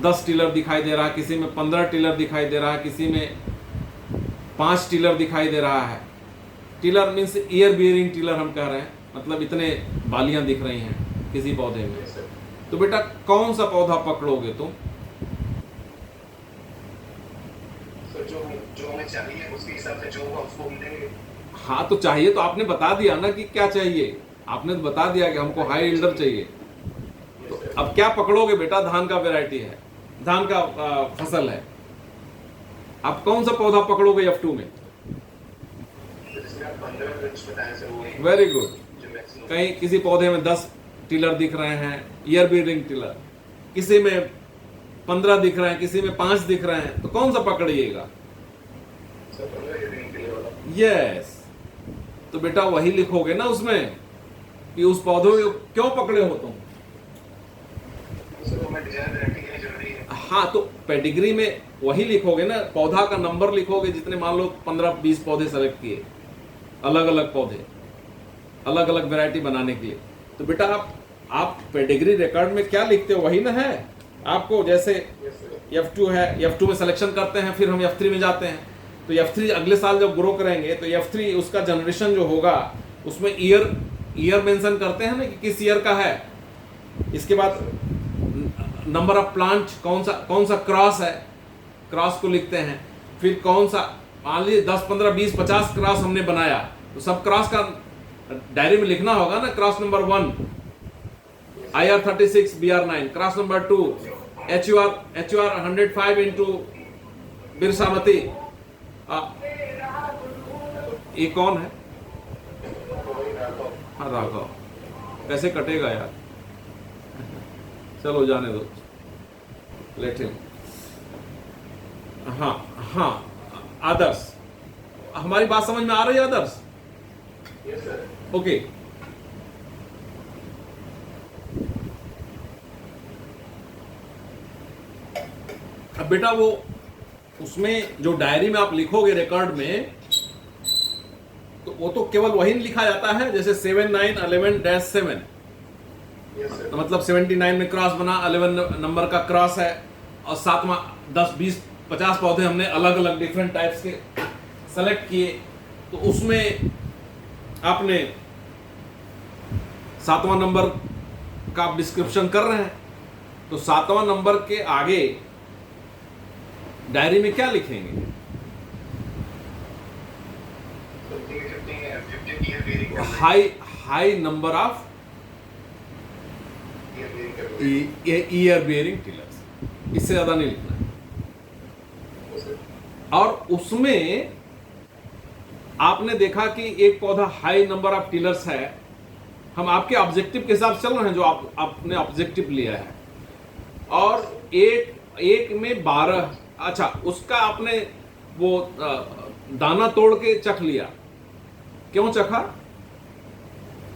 10 टिलर दिखाई दे रहा है, किसी में 15 टिलर दिखाई दे रहा है, किसी में 5 टिलर दिखाई दे रहा है। Tiller means year bearing tiller हम कह रहे हैं, मतलब इतने बालियां दिख रही हैं किसी पौधे में। तो बेटा कौन सा पौधा पकड़ोगे तुम? सर जो हमें चाहिए उसके हिसाब से जो होगा उसको हम देंगे। हाँ तो चाहिए तो आपने बता दिया ना कि क्या चाहिए, आपने तो बता दिया कि हमको हाई यील्डर चाहिए। तो अब क्या पकड़ोगे बेटा? धान का वैरायटी है, धान का फसल है, आप कौन सा पौधा पकड़ोगे F2 में? Very good. कहीं किसी पौधे में 10 टिलर दिख रहे हैं, ईयर बियरिंग टिलर, किसी में 15 दिख रहे हैं, किसी में 5 दिख रहे हैं, तो कौन सा पकड़िएगा? यस, तो बेटा वही लिखोगे ना उसमें कि उस पौधों को क्यों पकड़े हो तुम। हाँ तो पेडिग्री में वही लिखोगे ना, पौधा का नंबर लिखोगे, जितने मान लो 15-20 पौधे सेलेक्ट किए, अलग अलग पौधे, अलग अलग वैरायटी बनाने के लिए। तो बेटा आप पेडिग्री रिकॉर्ड में क्या लिखते हो वही ना है आपको। जैसे F2 है, F2 में सिलेक्शन करते हैं, फिर हम F3 में जाते हैं, तो F3 अगले साल जब ग्रो करेंगे तो F3 उसका जनरेशन जो होगा उसमें ईयर मेंशन करते हैं ना कि किस ईयर का है। इसके बाद नंबर ऑफ प्लांट, कौन सा क्रॉस है, क्रॉस को लिखते हैं। फिर कौन सा, मान लीजिए 10, 15, 20, 50 क्रॉस हमने बनाया, तो सब क्रॉस का डायरी में लिखना होगा ना। Cross number 1 IR36 BR9, cross number 2 HUR 105 into Birsamati. ये कौन है? हाँ राघव। कैसे कटेगा यार, चलो जाने दो, लेट हिम। हाँ हाँ आदर्श, हमारी बात समझ में आ रही है आदर्श? Yes sir. ओके, अब बेटा वो उसमें जो डायरी में आप लिखोगे रिकॉर्ड में, तो वो तो केवल वही लिखा जाता है, जैसे 7911-7 Yes, sir. तो मतलब 79 में क्रॉस बना, 11 नंबर का क्रॉस है, और 7वां 10 20 50 पौधे हमने अलग अलग डिफरेंट टाइप्स के सेलेक्ट किए। तो उसमें आपने 7वां नंबर का आप डिस्क्रिप्शन कर रहे हैं, तो 7वां नंबर के आगे डायरी में क्या लिखेंगे? Something objective year bearing करना है. High number of Year bearing करना है. ईयर बियरिंग टिलर्स, इससे ज्यादा नहीं लिखना है। Yes, sir. और उसमें आपने देखा कि एक पौधा हाई नंबर ऑफ टिलर्स है, हम आपके ऑब्जेक्टिव के हिसाब से चल रहे हैं जो आपने ऑब्जेक्टिव लिया है, और एक में 12, अच्छा उसका आपने वो दाना तोड़ के चख लिया, क्यों चखा?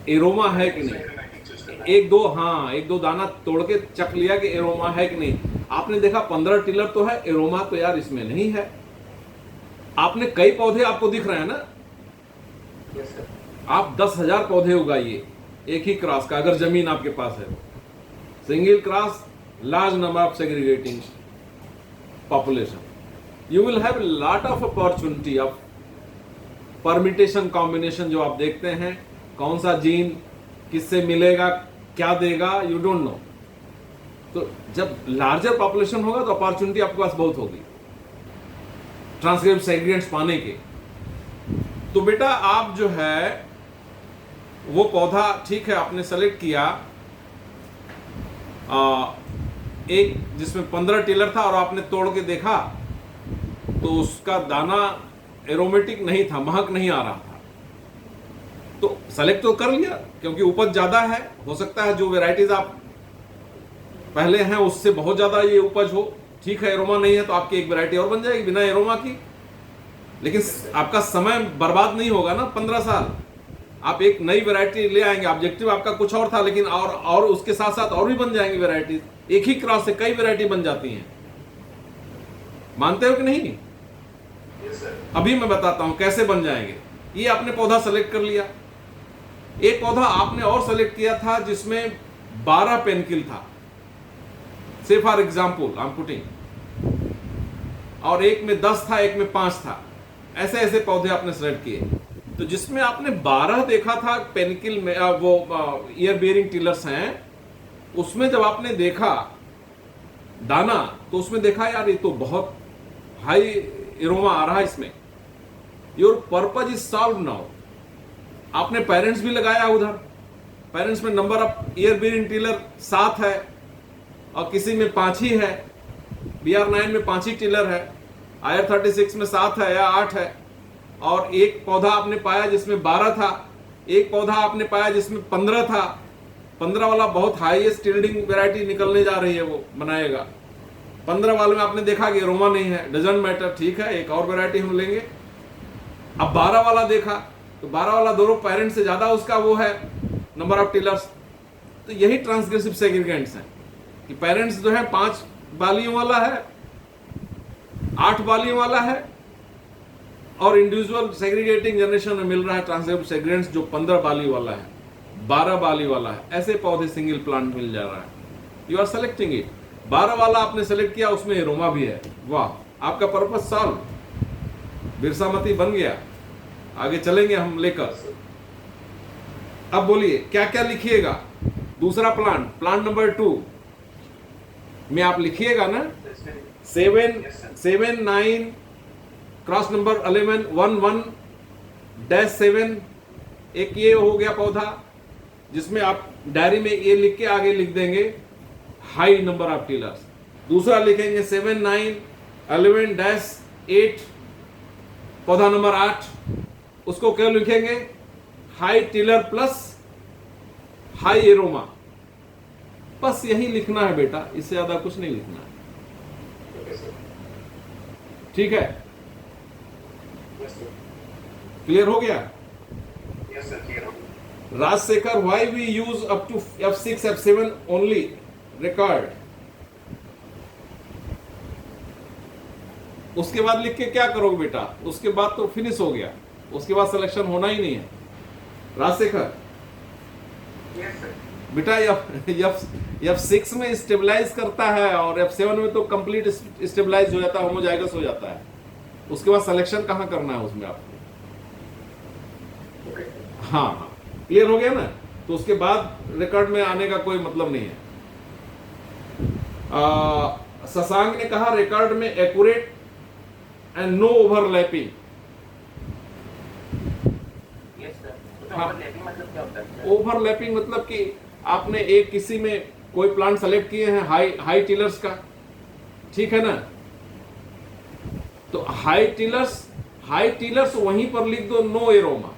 एरोमा है कि नहीं, एक दो दाना तोड़ के चख लिया कि एरोमा है कि नहीं। आपने देखा 15 टिलर तो है, एरोमा तो यार इसमें नहीं है। आपने कई पौधे आपको दिख रहे हैं ना, Yes, sir. आप 10,000 पौधे उगाइए एक ही क्रॉस का, अगर जमीन आपके पास है। Single cross, large number of segregating population, you will have lot of opportunity of permutation combination. जो आप देखते हैं कौन सा जीन किससे मिलेगा, क्या देगा, यू डोंट नो। तो जब लार्जर पॉपुलेशन होगा तो अपॉर्चुनिटी आपके पास बहुत होगी ट्रांसक्रिप्ट सेग्रीगेंट्स पाने के। तो बेटा आप जो है वो पौधा ठीक है आपने सेलेक्ट किया, एक जिसमें 15 टिलर था, और आपने तोड़ के देखा तो उसका दाना एरोमेटिक नहीं था, महक नहीं आ रहा था। तो सेलेक्ट तो कर लिया क्योंकि उपज ज्यादा है, हो सकता है जो वेराइटीज आप पहले हैं उससे बहुत ज्यादा ये उपज हो। ठीक है, एरोमा नहीं है तो आपकी एक वैरायटी और बन जाएगी बिना एरोमा की, लेकिन आपका समय बर्बाद नहीं होगा ना। 15 साल आप एक नई वैरायटी ले आएंगे, ऑब्जेक्टिव आपका कुछ और था, लेकिन और उसके साथ साथ और भी बन जाएंगी वैरायटीज। एक ही क्रॉस से कई वैरायटी बन जाती हैं, मानते हो कि नहीं? Yes, sir. अभी मैं बताता हूं कैसे बन जाएंगे। ये आपने पौधा सेलेक्ट कर लिया, एक पौधा आपने और सेलेक्ट किया था जिसमें 12 पेनकिल था, से for example I am putting, और एक में 10 था, एक में 5 था। ऐसे ऐसे पौधे आपने सेलेक्ट किए। तो जिसमें आपने 12 देखा था पेनकिल में, वो ईयर बियरिंग टिलर्स हैं, उसमें जब आपने देखा दाना तो उसमें देखा यार ये तो बहुत हाई एरोमा आ रहा है इसमें। Your purpose is solve now. आपने पेरेंट्स भी लगाया उधर, पेरेंट्स में number of year bearing tiller 7 है, और किसी में 5 ही है, BR9 में 5 ही टिलर है, IR36 में 7 है या 8 है, और एक पौधा आपने पाया जिसमें 12 था, एक पौधा आपने पाया जिसमें 15 था। 15 वाला बहुत हाईएस्ट यील्डिंग वैरायटी निकलने जा रही है, वो बनाएगा। 15 वाले में आपने देखा कि एरोमा नहीं है, डजंट मैटर, ठीक है एक और वैरायटी हम लेंगे। अब 12 वाला देखा तो 12 वाला दोनों पेरेंट से ज्यादा उसका वो है नंबर ऑफ टिलर्स। तो यही ट्रांसग्रेसिव सेग्रीगेंट्स हैं कि पेरेंट्स जो है 5 बालियों वाला है, 8 बालियों वाला है, और इंडिविजुअल सेग्रीगेटिंग जनरेशन में मिल रहा है ट्रांसग्रेसिव सेग्रीगेंट्स जो 15 बाली वाला है, 12 बाली वाला है। ऐसे पौधे सिंगल प्लांट मिल जा रहा है। You are selecting it. 12 वाला आपने सेलेक्ट किया, उसमें एरोमा भी है, वाह, आपका पर्पस सॉल्व, बिरसामती बन गया। आगे चलेंगे हम लेकर। अब बोलिए क्या क्या लिखिएगा। दूसरा प्लांट नंबर 2 में आप लिखिएगा ना 7 9 क्रॉस नंबर 11 11-7। एक ये हो गया पौधा जिसमें आप डायरी में ये लिख के आगे लिख देंगे हाई नंबर ऑफ टिलर्स। दूसरा लिखेंगे 7 9 11-8 पौधा नंबर 8, उसको क्या लिखेंगे? High tiller plus high aroma. बस यही लिखना है बेटा, इससे ज्यादा कुछ नहीं लिखना है। Okay, sir. ठीक है, Yes, sir. क्लियर हो गया? Yes, sir. Clear. Rajshekhar, why we use up to F6 F7 only record? उसके बाद लिख के क्या करोगे बेटा? उसके बाद तो फिनिश हो गया, उसके बाद सिलेक्शन होना ही नहीं है। Rajshekhar yes sir. बेटा F6 में स्टेबलाइज करता है और F7 में तो कंप्लीट स्टेबलाइज हो जाता है, होमोजाइगस हो जाता है। उसके बाद सिलेक्शन कहाँ करना है उसमें आपको? हाँ हाँ, क्लियर हो गया ना? तो उसके बाद रिकॉर्ड में आने का कोई मतलब नहीं है। शशांक ने कहा रिकॉर्ड में accurate and no overlapping. Yes sir. हाँ। ओवरलैपिंग मतलब क्या होता है? ओवरलैपिंग मतलब कि आपने एक किसी में कोई प्लांट सेलेक्ट किए हैं हाई टिलर्स का, ठीक है ना? तो हाई टिलर्स वहीं पर लिख दो नो एरोमा,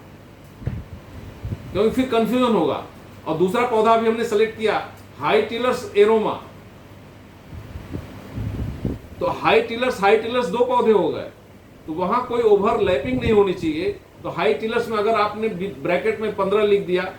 क्योंकि फिर कंफ्यूजन होगा। और दूसरा पौधा भी हमने सेलेक्ट किया हाई टिलर्स एरोमा, तो हाई टिलर्स दो पौधे हो गए, तो वहां कोई ओवरलैपिंग नहीं होनी चाहिए। तो हाई टिलर्स में अगर आपने ब्रैकेट में 15 लिख दिया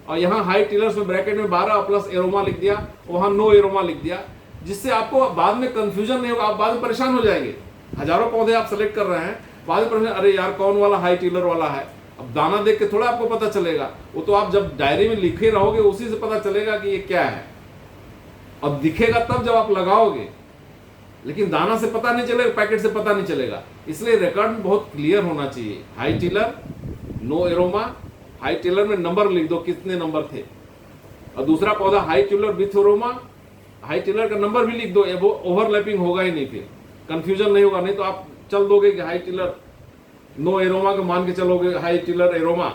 और यहाँ हाई टिलर्स में ब्रैकेट में 12 प्लस एरोमा लिख दिया, वहां नो एरोमा लिख दिया, जिससे आपको बाद में कंफ्यूजन नहीं होगा। आप बाद में परेशान हो जाएंगे। हजारों पौधे आप सेलेक्ट कर रहे हैं, बाद में परेशान, अरे यार कौन वाला हाई टिलर वाला है। अब दाना देख के थोड़ा आपको पता चलेगा, वो तो आप जब डायरी में लिखे रहोगे उसी से पता चलेगा कि ये क्या है, और दिखेगा तब जब आप लगाओगे, लेकिन दाना से पता नहीं चलेगा, पैकेट से पता नहीं चलेगा। इसलिए रिकॉर्ड में बहुत क्लियर होना चाहिए, high tiller no aroma, high tiller में नंबर लिख दो कितने नंबर थे, और दूसरा पौधा high tiller with aroma, high tiller का नंबर भी लिख दो, ओवरलैपिंग होगा ही नहीं, फिर कंफ्यूजन नहीं होगा। नहीं तो आप चल दोगे कि हाई टिलर नो एरोमा को मान के चलोगे हाई टिलर एरोमा,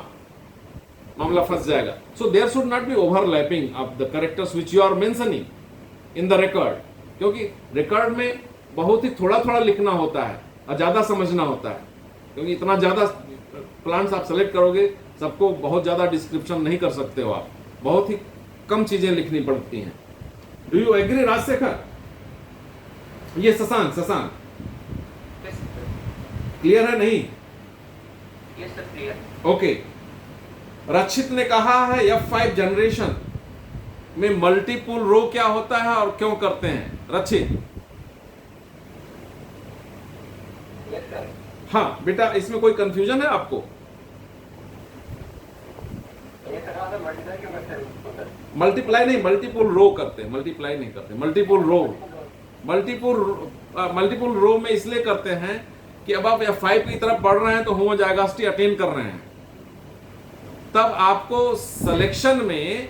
मामला फंस जाएगा। So there should not be overlapping of the characters which you are mentioning in the record, क्योंकि रिकॉर्ड में बहुत ही थोड़ा थोड़ा लिखना होता है और ज्यादा समझना होता है, क्योंकि इतना ज्यादा प्लांट्स आप सेलेक्ट करोगे, सबको बहुत ज्यादा डिस्क्रिप्शन नहीं कर सकते हो आप, बहुत ही कम चीजें लिखनी पड़ती हैं। Do you agree Rajshekhar? ये शशांक यस सर। क्लियर है नहीं? Yes sir, clear. Okay. Rakshit ने कहा है F5 जनरेशन में मल्टीपुल रो क्या होता है और क्यों करते हैं? रक्षित। Yes sir. हाँ बेटा, इसमें कोई कंफ्यूजन है आपको? ये सर आप मल्टीप्लाई क्यों करते हैं उसको सर? मल्टीप्लाई नहीं, मल्टीपुल रो करते हैं, मल्टीप्लाई नहीं करते, मल्टीपुल रो। मल्टीपुल रो में इसलिए करते हैं कि अब आप F5 की तरफ बढ़ रहे हैं तो होमोजाइगोसिटी अटेन कर रहे हैं, तब आपको सिलेक्शन में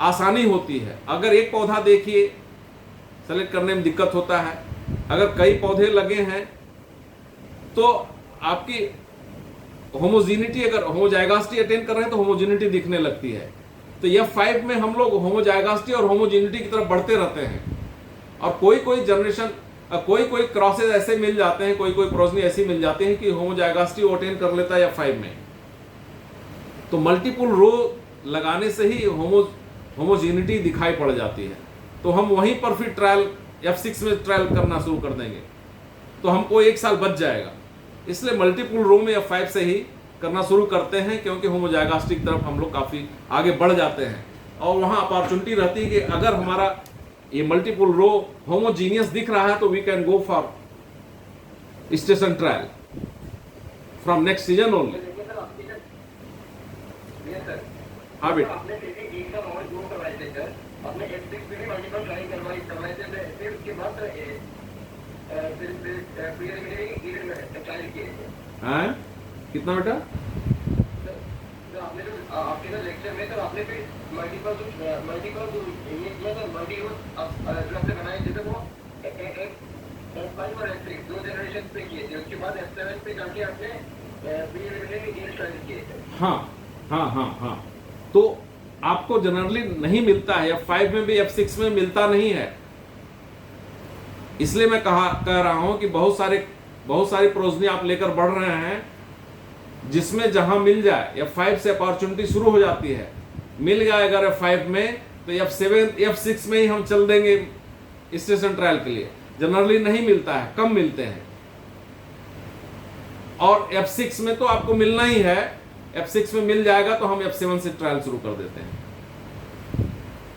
आसानी होती है। अगर एक पौधा देखिए सेलेक्ट करने में दिक्कत होता है, अगर कई पौधे लगे हैं तो आपकी होमोजीनिटी, अगर होमोजाइगोसिटी अटेन कर रहे हैं तो होमोजीनिटी दिखने लगती है। तो F5 में हम लोग होमोजाइगोसिटी और होमोजीनिटी की तरफ बढ़ते रहते हैं। और कोई जनरेशन, कोई क्रॉसेज ऐसे मिल जाते हैं, कोई प्रोजनी ऐसी मिल जाती है कि होमोजाइगोसिटी अटेन कर लेता है F5 में। तो मल्टीपुल रो लगाने से ही होमोजीनिटी दिखाई पड़ जाती है। तो हम वहीं पर फिर ट्रायल F6 में ट्रायल करना शुरू कर देंगे, तो हमको 1 साल बच जाएगा। इसलिए मल्टीपुल रो में F5 से ही करना शुरू करते हैं, क्योंकि होमोजाइगोसिटी की तरफ हम लोग काफ़ी आगे बढ़ जाते हैं और वहाँ अपॉर्चुनिटी रहती है कि अगर हमारा ये मल्टीपुल रो होमोजीनियस दिख रहा है तो we can go for station trial from next season only. देखिए सर, आपकी जब यस सर, हाँ बेटा। आपने फिर एक का नॉलेज दूर करवाए थे सर, आपने F6 पे भी मल्टीपल ट्राई करवाए थे, फिर उसके बाद फिर प्रीलिमिनरी में ट्रायल किए थे। हाँ कितना बेटा? तो आपने जो आपके ना लेक्चर में सर आपने फिर मल्टीपल ये किया था, मल्टी जो आपने बनाए थे वो F5 और F6 दो जनरेशन पे किए थे, उसके बाद F7 पे जाके आपने प्रीलिमिनरी ट्रायल किए थे। हाँ हाँ हाँ हाँ। तो आपको जनरली नहीं मिलता है, F5 में भी F6 में मिलता नहीं है। इसलिए मैं कह रहा हूं कि बहुत सारी प्रोजनी आप लेकर बढ़ रहे हैं, जिसमें जहां मिल जाए F5 से अपॉर्चुनिटी शुरू हो जाती है। मिल गया अगर F5 में तो F6 में ही हम चल देंगे स्टेशन ट्रायल के लिए। जनरली नहीं मिलता है, कम मिलते हैं। और F6 में तो आपको मिलना ही है, F6 में मिल जाएगा तो हम F7 से ट्रायल शुरू कर देते हैं।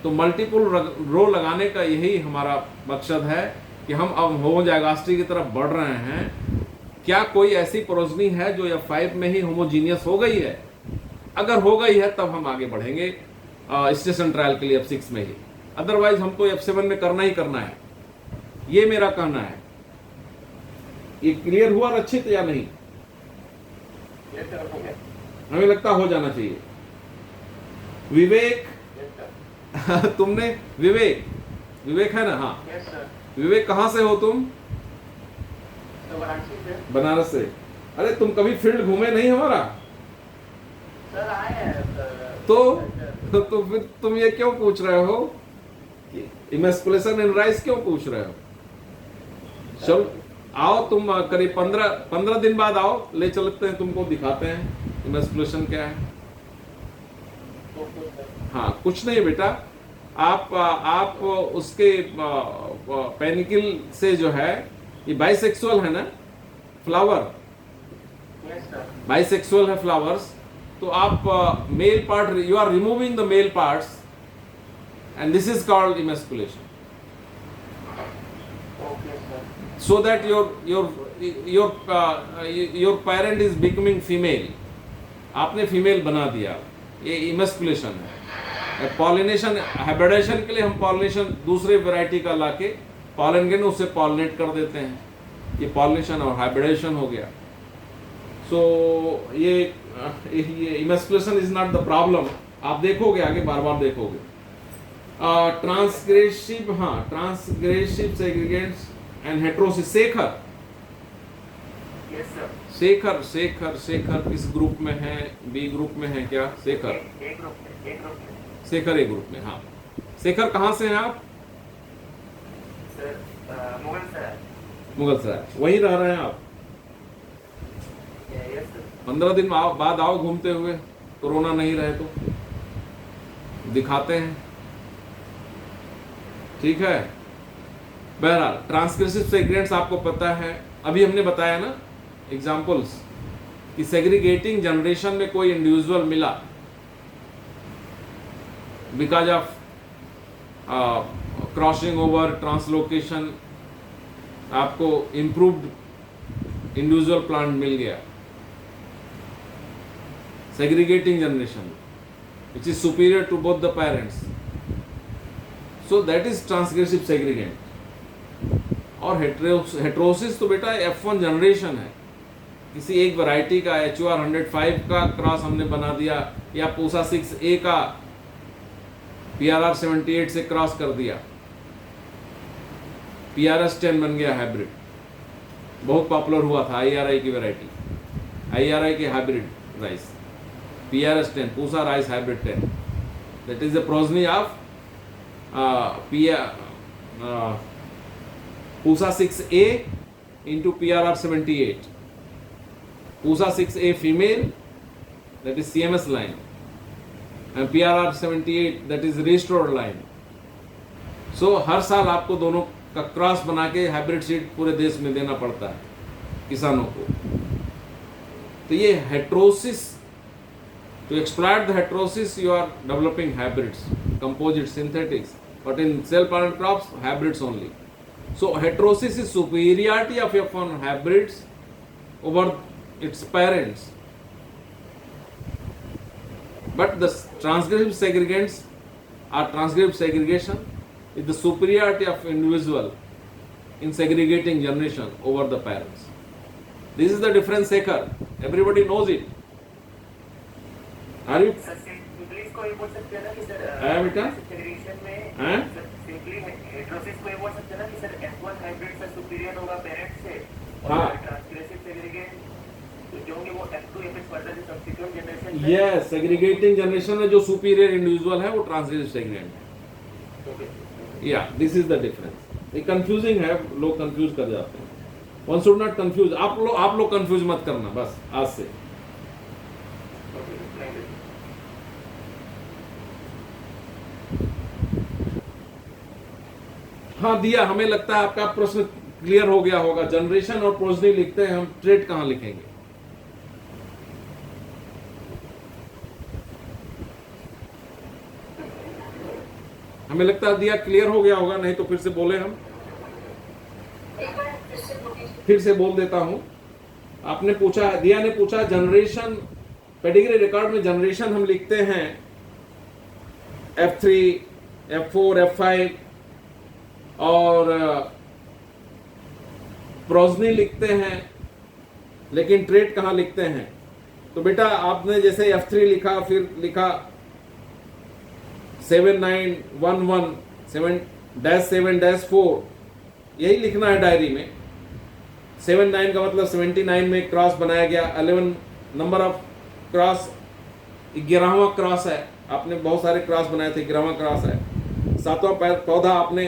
तो मल्टीपुल रो लगाने का यही हमारा मकसद है कि हम अब होमोजाइगोसिटी की तरफ बढ़ रहे हैं, क्या कोई ऐसी प्रोजनी है जो F5 में ही होमोजीनियस हो गई है? अगर हो गई है तब हम आगे बढ़ेंगे स्टेशन ट्रायल के लिए F6 में ही, अदरवाइज हमको F7 में करना ही करना है। ये मेरा कहना है। ये क्लियर हुआ रचित या नहीं? यस सर, हो गया। हमें लगता हो जाना चाहिए। विवेक, यस सर, तुमने विवेक है ना? हाँ, यस सर। विवेक कहाँ से हो तुम? तो वाराणसी से बनारस से। अरे तुम कभी फील्ड घूमे नहीं हमारा? सर आए हैं सर। तो फिर तुम ये क्यों पूछ रहे हो? इमेस्कुलेशन इन राइस क्यों पूछ रहे हो? चलो आओ, तुम करीब 15 दिन बाद आओ, ले चलते हैं, तुमको दिखाते हैं इमेस्कुलेशन क्या है। हाँ, कुछ नहीं बेटा, आप उसके पेनिकल से जो है, ये बाइसेक्सुअल है ना फ्लावर, यस सर। बाइसेक्सुअल है फ्लावर्स, तो आप male part, you are removing the male parts and this is called emasculation, okay sir. so that your parent is becoming female, आपने फीमेल बना दिया, ये इमेस्कुलेशन है। पॉलिनेशन, हाइब्रिडेशन के लिए हम पॉलिनेशन दूसरे वैरायटी का लाके पॉलन के उससे पॉलिनेट कर देते हैं, ये पॉलिनेशन और हाइब्रिडेशन हो गया। सो ये emasculation is not the problem, आप देखोगे आगे, बार बार देखोगे। ट्रांसग्रेसिव, हाँ, ट्रांसग्रेसिव segregates and heterosis. Shekhar, yes sir. Shekhar किस ग्रुप में है? बी ग्रुप में है क्या शेखर? एक ग्रुप में। शेखर ए ग्रुप में, हाँ। शेखर कहाँ से हैं आप? Sir Mughal sir. मुगल सराय, वहीं रह रहे हैं आप? Yes sir. 15 दिन बाद आओ घूमते हुए, कोरोना नहीं रहे तो दिखाते हैं, ठीक है। बहरहाल ट्रांसग्रेसिव सेग्रीगेंट्स आपको पता है, अभी हमने बताया ना एग्जांपल्स, कि सेग्रीगेटिंग जनरेशन में कोई इंडिविजुअल मिला because of crossing over, translocation, आपको इम्प्रूव्ड इंडिविजुअल प्लांट मिल गया segregating generation which is superior to both the parents, so that is transgressive segregant। और हेट्रोसिस तो बेटा F1 जनरेशन है, किसी एक वैरायटी का HR 105 का क्रॉस हमने बना दिया, या पूसा 6A का PRR 78 से क्रॉस कर दिया, PRS 10 बन गया हाइब्रिड, बहुत पॉपुलर हुआ था IRI की वैरायटी, IRI के hybrid rice, PRS 10, Pusa rice hybrid 10, that is the progeny of Pusa 6A into PRR 78, Pusa 6A female, that is CMS line, and PRR 78 that is restored line। so हर साल आपको दोनों का cross बना के हाइब्रिड सीड पूरे देश में देना पड़ता है किसानों को। तो ये heterosis, to exploit the heterosis you are developing hybrids, composite, synthetics, but in cell parent crops hybrids only। so heterosis is superiority of F1 hybrids over its parents, but the transgressive segregants or transgressive segregation is the superiority of individual in segregating generation over the parents। this is the difference, Shekhar, everybody knows it। Are you? Sir simply इसको ये बोल सकते हैं ना कि sir है बेटा? Segregation में हैं? सिंपली हेट्रोसिस को ये बोल सकते हैं ना कि सर F1 हाइब्रिड से सुपीरियर होगा पेरेंट से, हाँ। और ट्रांसग्रेसिव सेग्रीगेट जो होंगे वो F2 F फर्दर जो subsequent generation yes, segregating generation में जो सुपीरियर इंडिविजुअल है वो ट्रांसग्रेसिव सेग्रीगेंट है। या दिस इज द डिफरेंस। ये कंफ्यूजिंग है, लोग कंफ्यूज कर जाते हैं। वन शुड नॉट कंफ्यूज, आप लोग कंफ्यूज मत करना बस आज से। हाँ दिया, हमें लगता है आपका प्रश्न क्लियर हो गया होगा। जनरेशन और प्रोजनी लिखते हैं हम, ट्रेट कहां लिखेंगे? हमें लगता है दिया क्लियर हो गया होगा, नहीं तो फिर से बोले हम, एक बार फिर से बोलिए। फिर से बोल देता हूं। आपने पूछा है, दिया ने पूछा जनरेशन, पेडिग्री रिकॉर्ड में जनरेशन हम लिखते हैं F3, F4, F5 और प्रोजनी लिखते हैं, लेकिन ट्रेट कहाँ लिखते हैं? तो बेटा आपने जैसे F3 लिखा, फिर लिखा 7911 7-7-4, यही लिखना है डायरी में। 79 का मतलब 79 में क्रॉस बनाया गया, 11 नंबर ऑफ क्रॉस, 11वां क्रॉस है, आपने बहुत सारे क्रॉस बनाए थे, 11वां क्रॉस है। 7वां पौधा आपने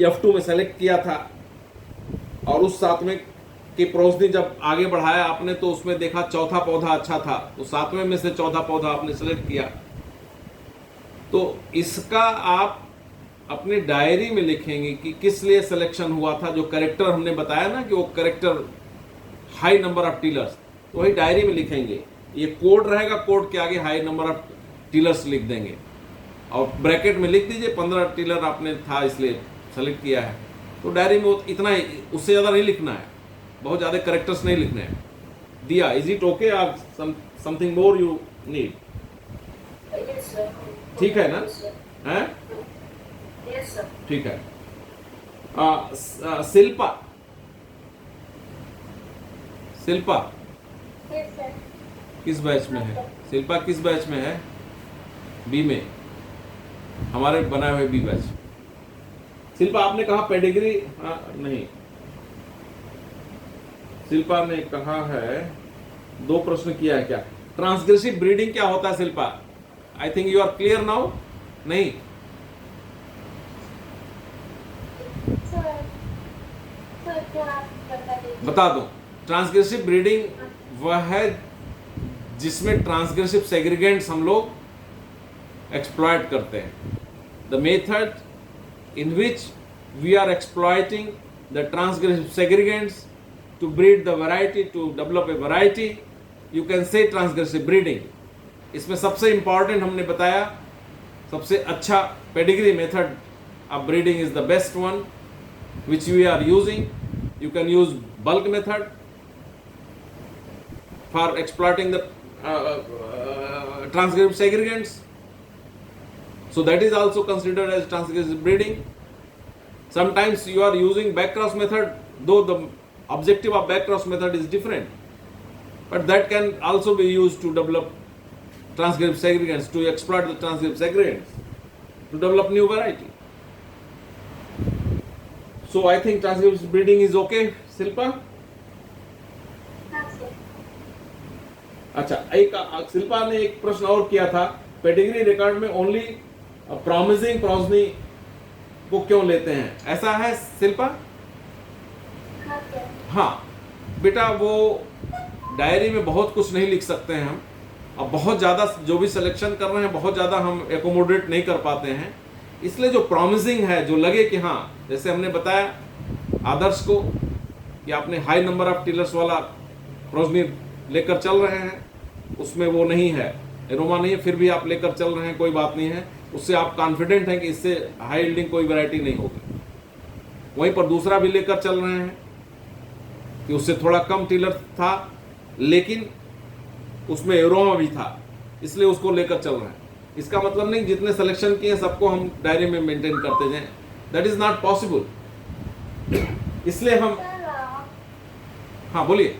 F2 में सेलेक्ट किया था, और उस 7वें की प्रोजनी जब आगे बढ़ाया आपने तो उसमें देखा चौथा पौधा अच्छा था, तो 7वें में से चौथा पौधा आपने सेलेक्ट किया। तो इसका आप अपनी डायरी में लिखेंगे कि किस लिए सिलेक्शन हुआ था, जो करेक्टर हमने बताया ना कि वो character high number of tillers, तो वही डायरी में लिखेंगे। ये कोड रहेगा, कोड के आगे हाई नंबर ऑफ टिलर्स लिख देंगे, और ब्रैकेट में लिख दीजिए 15 टिलर आपने था इसलिए सेलेक्ट किया है। तो डायरी में इतना ही, उससे ज़्यादा नहीं लिखना है, बहुत ज़्यादा करेक्टर्स नहीं लिखने हैं। दिया, इज इट ओके? आप समथिंग मोर यू नीड? ठीक है ना? हैं? ठीक है। शिल्पा, शिल्पा किस बैच में है? शिल्पा किस बैच में है? बी में, हमारे बनाए हुए बी बैच। शिल्पा आपने कहा पेडिग्री, नहीं, शिल्पा ने कहा है 2 प्रश्न किया है क्या? ट्रांसग्रेसिव ब्रीडिंग क्या होता है Shilpa? I think you are clear now? नहीं? बता दो। ट्रांसग्रेसिव ब्रीडिंग वह है जिसमें ट्रांसग्रेसिव सेग्रीगेंट्स हम लोग एक्सप्लॉइट करते हैं। The method in which we are exploiting the transgressive segregants to breed the variety, to develop a variety, you can say transgressive breeding. इसमें सबसे important हमने बताया, सबसे अच्छा pedigree method of breeding is the best one which we are using. You can use bulk method for exploiting the transgressive segregants. So that is also considered as transgressive breeding. Sometimes you are using backcross method, though the objective of backcross method is different, but that can also be used to develop transgressive segregants, to exploit the transgressive segregants, to develop new variety. So I think transgressive breeding is okay, Silpa? अच्छा, एक शिल्पा ने एक प्रश्न और किया था, pedigree record में only promising progeny को क्यों लेते हैं, ऐसा है शिल्पा? हाँ बेटा, वो डायरी में बहुत कुछ नहीं लिख सकते हैं हम, अब बहुत ज़्यादा जो भी सिलेक्शन कर रहे हैं बहुत ज़्यादा हम एकोमोडेट नहीं कर पाते हैं, इसलिए जो प्रॉमिसिंग है, जो लगे कि हाँ, जैसे हमने बताया आदर्श को कि आपने हाई नंबर ऑफ टिलर्स वाला प्रोजनी लेकर चल रहे हैं, उसमें वो नहीं है, एरोमा नहीं है, फिर भी आप लेकर चल रहे हैं, कोई बात नहीं है, उससे आप कॉन्फिडेंट हैं कि इससे हाई यील्डिंग कोई वैरायटी नहीं होगी। वहीं पर दूसरा भी लेकर चल रहे हैं कि उससे थोड़ा कम टिलर था लेकिन उसमें एरोमा भी था, इसलिए उसको लेकर चल रहे हैं। इसका मतलब नहीं जितने सिलेक्शन किए सबको हम डायरी में मेंटेन करते जाएं, दैट इज नॉट पॉसिबल। इसलिए हम, हाँ बोलिए।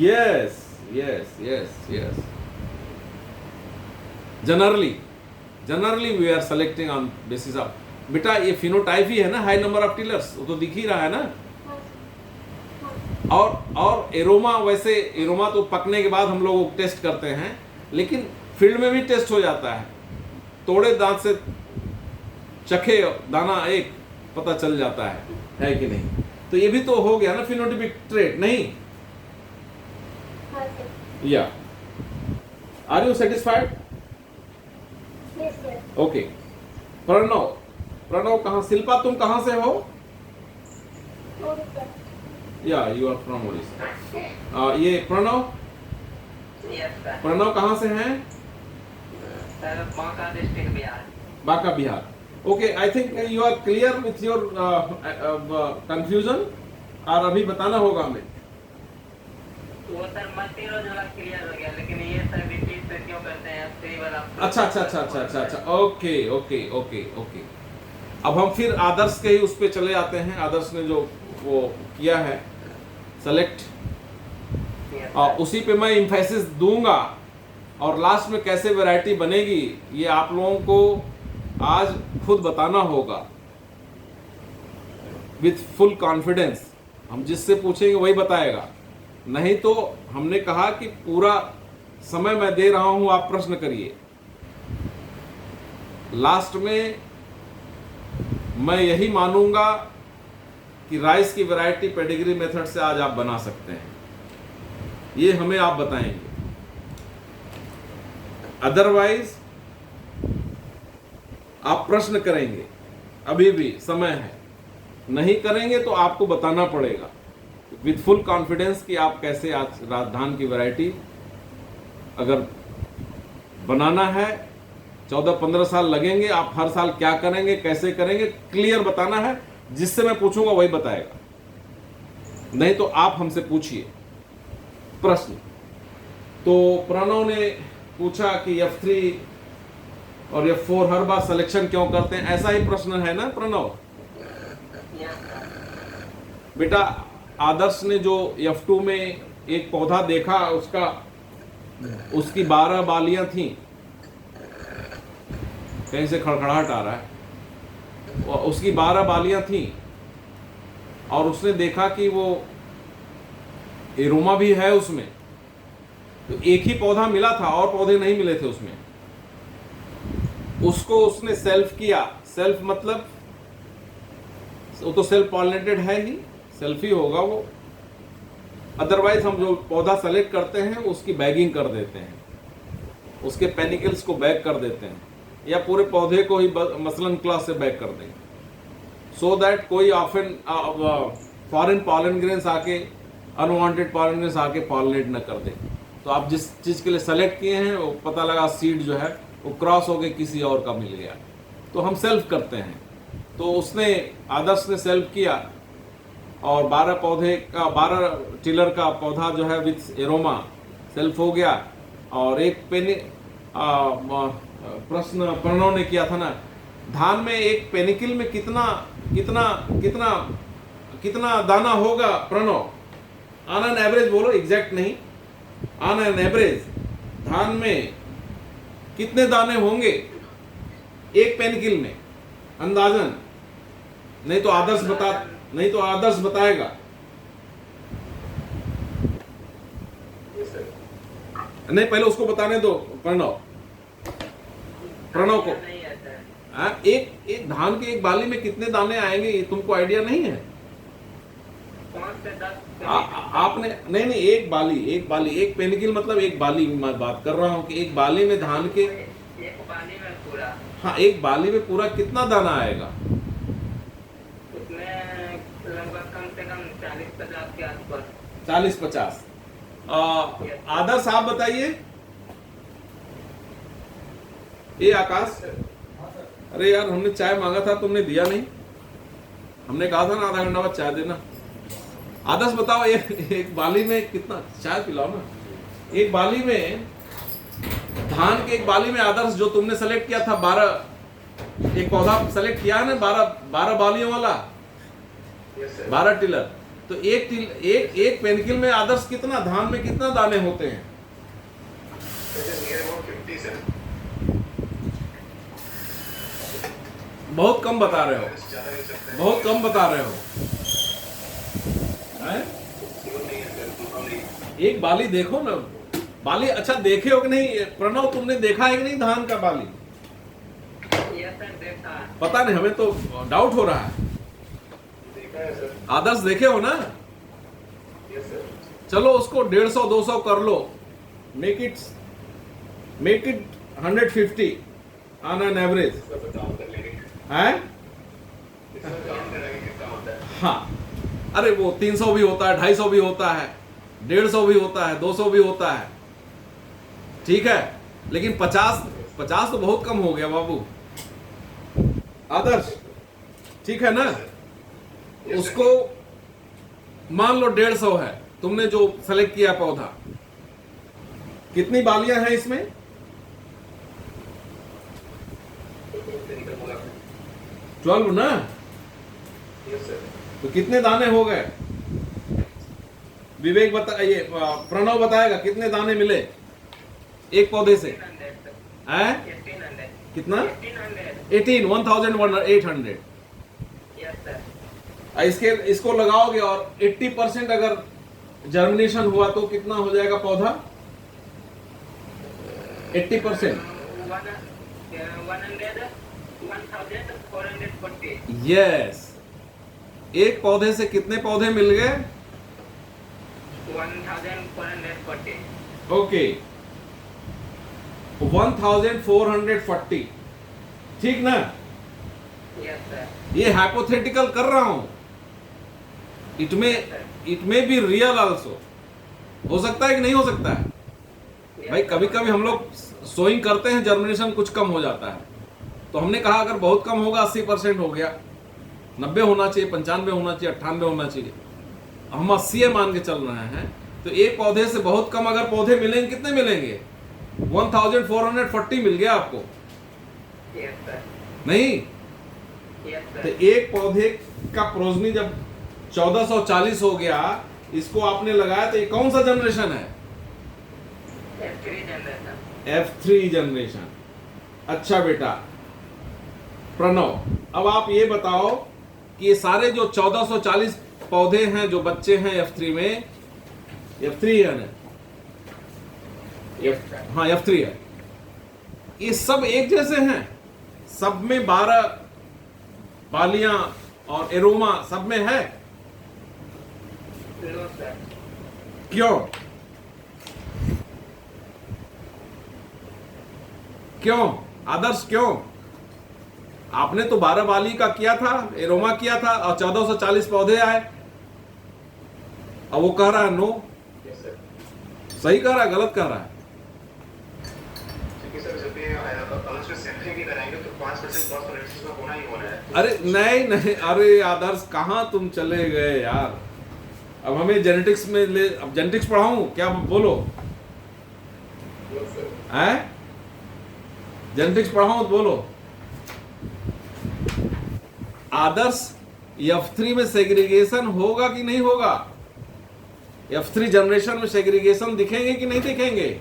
Yes, yes, yes, yes. Generally we are selecting on basis of, बेटा ये फिनोटाइप ही है ना, हाई नंबर ऑफ टिलर्स, वो तो दिख ही रहा है ना। और एरोमा, वैसे एरोमा तो पकने के बाद हम लोग टेस्ट करते हैं, लेकिन फील्ड में भी टेस्ट हो जाता है, तोड़े दांत से चखे दाना एक पता चल जाता है कि नहीं। तो ये भी तो हो गया ना फिनोटाइपिक ट्रेट, नहीं? या are you satisfied? Okay. Pranav कहाँ? शिल्पा तुम कहाँ से हो? या यू आर फ्रॉम ओडिशा। ये प्रणव कहाँ से हैं? Sir Banka district Bihar. Banka Bihar, okay, I think you are clear with your confusion, और अभी बताना होगा हमें। वो सर मल्टीरो जो क्लियर हो गया, लेकिन ये सर रिपीट से क्यों करते हैं F3 वाला? अच्छा, ओके। अब हम फिर आदर्श के ही उस पे चले आते हैं। आदर्श ने जो वो किया है सेलेक्ट, और उसी पे मैं इम्फेसिस दूंगा, और लास्ट में कैसे वैरायटी बनेगी ये आप लोगों को आज खुद बताना होगा विथ फुल कॉन्फिडेंस। हम जिससे पूछेंगे वही बताएगा, नहीं तो हमने कहा कि पूरा समय मैं दे रहा हूं, आप प्रश्न करिए। लास्ट में मैं यही मानूंगा कि राइस की वैरायटी पेडिग्री मेथड से आज आप बना सकते हैं, ये हमें आप बताएंगे। अदरवाइज आप प्रश्न करेंगे, अभी भी समय है, नहीं करेंगे तो आपको बताना पड़ेगा विथ फुल कॉन्फिडेंस कि आप कैसे आज धान की वैरायटी अगर बनाना है। 14-15 साल लगेंगे, आप हर साल क्या करेंगे, कैसे करेंगे, क्लियर बताना है। जिससे मैं पूछूंगा वही बताएगा, नहीं तो आप हमसे पूछिए प्रश्न। तो प्रणव ने पूछा कि F3 और F4 हर बार सिलेक्शन क्यों करते हैं, ऐसा ही प्रश्न है ना प्रणव? बेटा आदर्श ने जो F2 में एक पौधा देखा, उसकी 12 बालियां थी, कहीं से खड़खड़ाहट आ रहा है, उसकी 12 बालियां थी, और उसने देखा कि वो एरोमा भी है उसमें। तो एक ही पौधा मिला था और पौधे नहीं मिले थे उसमें। उसको उसने सेल्फ किया। सेल्फ मतलब वो तो सेल्फ पॉलिनेटेड है ही, सेल्फ ही होगा वो। अदरवाइज हम जो पौधा सेलेक्ट करते हैं उसकी बैगिंग कर देते हैं, उसके पेनिकल्स को बैग कर देते हैं, या पूरे पौधे को ही मसलन क्लास से बैग कर देंगे, सो दैट कोई ऑफन फॉरेन पॉलन ग्रेन्स आके, अनवांटेड पॉलन ग्रेन्स आके पॉलिनेट न कर दे। तो आप जिस चीज़ के लिए सेलेक्ट किए हैं वो पता लगा सीड जो है वो क्रॉस होके किसी और का मिल गया, तो हम सेल्फ करते हैं। तो उसने आदर्श ने सेल्फ किया, और 12 टिलर का पौधा जो है विथ एरोमा सेल्फ हो गया। और एक प्रश्न प्रणव ने किया था ना, धान में एक पेनिकल में कितना दाना होगा प्रणव? ऑन एन एवरेज बोलो, एग्जैक्ट नहीं, ऑन एन एवरेज धान में कितने दाने होंगे एक पेनिकल में अंदाजन? नहीं तो आदर्श बताएगा। नहीं, पहले उसको बताने दो प्रणव को। एक धान के एक बाली में कितने दाने आएंगे ये तुमको आइडिया नहीं है? 5 से 10 आपने नहीं, एक बाली एक पेनिकल मतलब एक बाली, मैं बात कर रहा हूँ कि एक बाली में धान के, एक बाली में पूरा, हाँ एक बाली में पूरा कितना दाना आएगा? उसमें लगभग कम से कम 40-50 के आसपास। 40-50। आदर्श आप बताइए। ये आकाश, अरे यार हमने चाय मांगा था, तुमने दिया नहीं। हमने कहा था ना आधा घंटा बाद चाय देना। आदर्श बताओ, एक बाली में कितना, चाय पिलाओ ना। एक बाली में धान के एक बाली में आदर्श जो तुमने सेलेक्ट किया था 12, एक पौधा सेलेक्ट किया है ना 12 बालियों वाला, 12 टिलर। तो एक पेनिकल में आदर्श कितना, धान में कितना दाने होते हैं? बहुत कम बता रहे हो, बहुत कम बता रहे हो। एक बाली देखो ना, बाली अच्छा देखे हो कि नहीं प्रणव? तुमने देखा है कि नहीं धान का बाली? पता नहीं, हमें तो डाउट हो रहा है। आदर्श देखे हो ना? चलो उसको 150-200 कर लो, make it 150 on an average है। हाँ, अरे वो 300 भी होता है, 250 भी होता है, 150 भी होता है, 200 भी होता है, ठीक है। लेकिन 50 तो बहुत कम हो गया बाबू। आदर्श, ठीक है ना? उसको मान लो 150 है, तुमने जो सेलेक्ट किया पौधा, कितनी बालियां हैं इसमें? 12 ना? तो कितने दाने हो गए? विवेक ये प्रणव बताएगा कितने दाने मिले एक पौधे से? 1800 हैं? कितना? 1800 1800 यस सर इसको लगाओगे और 80% अगर जर्मिनेशन हुआ तो कितना हो जाएगा पौधा? 80%। 1440 यस। एक पौधे से कितने पौधे मिल गए? 1440 ओके, 1440, ठीक ना? यस सर ये हाइपोथेटिकल कर रहा हूं, it may be real also. हो सकता है कि नहीं हो सकता है भाई? कभी कभी हम लोग सोइंग करते हैं, जर्मिनेशन कुछ कम हो जाता है, तो हमने कहा अगर बहुत कम होगा 80% हो गया, 90 होना चाहिए, 95 होना चाहिए, 98 होना चाहिए, हम 80 मान के चल रहे हैं। तो एक पौधे से बहुत कम अगर पौधे मिलेंगे, कितने मिलेंगे? 1440 मिल गया आपको, यस सर नहीं? यस तो सर एक पौधे का प्रोजनी जब 1440 हो गया, इसको आपने लगाया, तो ये कौन सा जनरेशन है? F3 generation F3 generation. अच्छा बेटा प्रणव, अब आप ये बताओ कि ये सारे जो 1440 पौधे हैं, जो बच्चे हैं F3 में, F3 है ना? हाँ F3 है, ये सब एक जैसे हैं? सब में 12 बालियां और एरोमा सब में है? नो सर क्यों? क्यों आदर्श, क्यों? आपने तो 12 बाली का किया था, एरोमा किया था, और 1440 पौधे आए, अब वो कह रहा है नो। सही कह रहा है, गलत कह रहा है? क्योंकि सर जब भी अगर उसमें सैंपलिंग भी कराएंगे तो 5% क्रॉस पॉलिनेशन में होना ही होना है। अरे नहीं, अरे आदर्श कहाँ तुम चले गए यार? अब हमें जेनेटिक्स में अब जेनेटिक्स पढ़ाऊं क्या? बोलो, हैं? जेनेटिक्स पढ़ाऊं तो बोलो। आदर्श, F3 में सेग्रीगेशन होगा कि नहीं होगा? F3 जनरेशन में सेग्रीगेशन दिखेंगे कि नहीं दिखेंगे?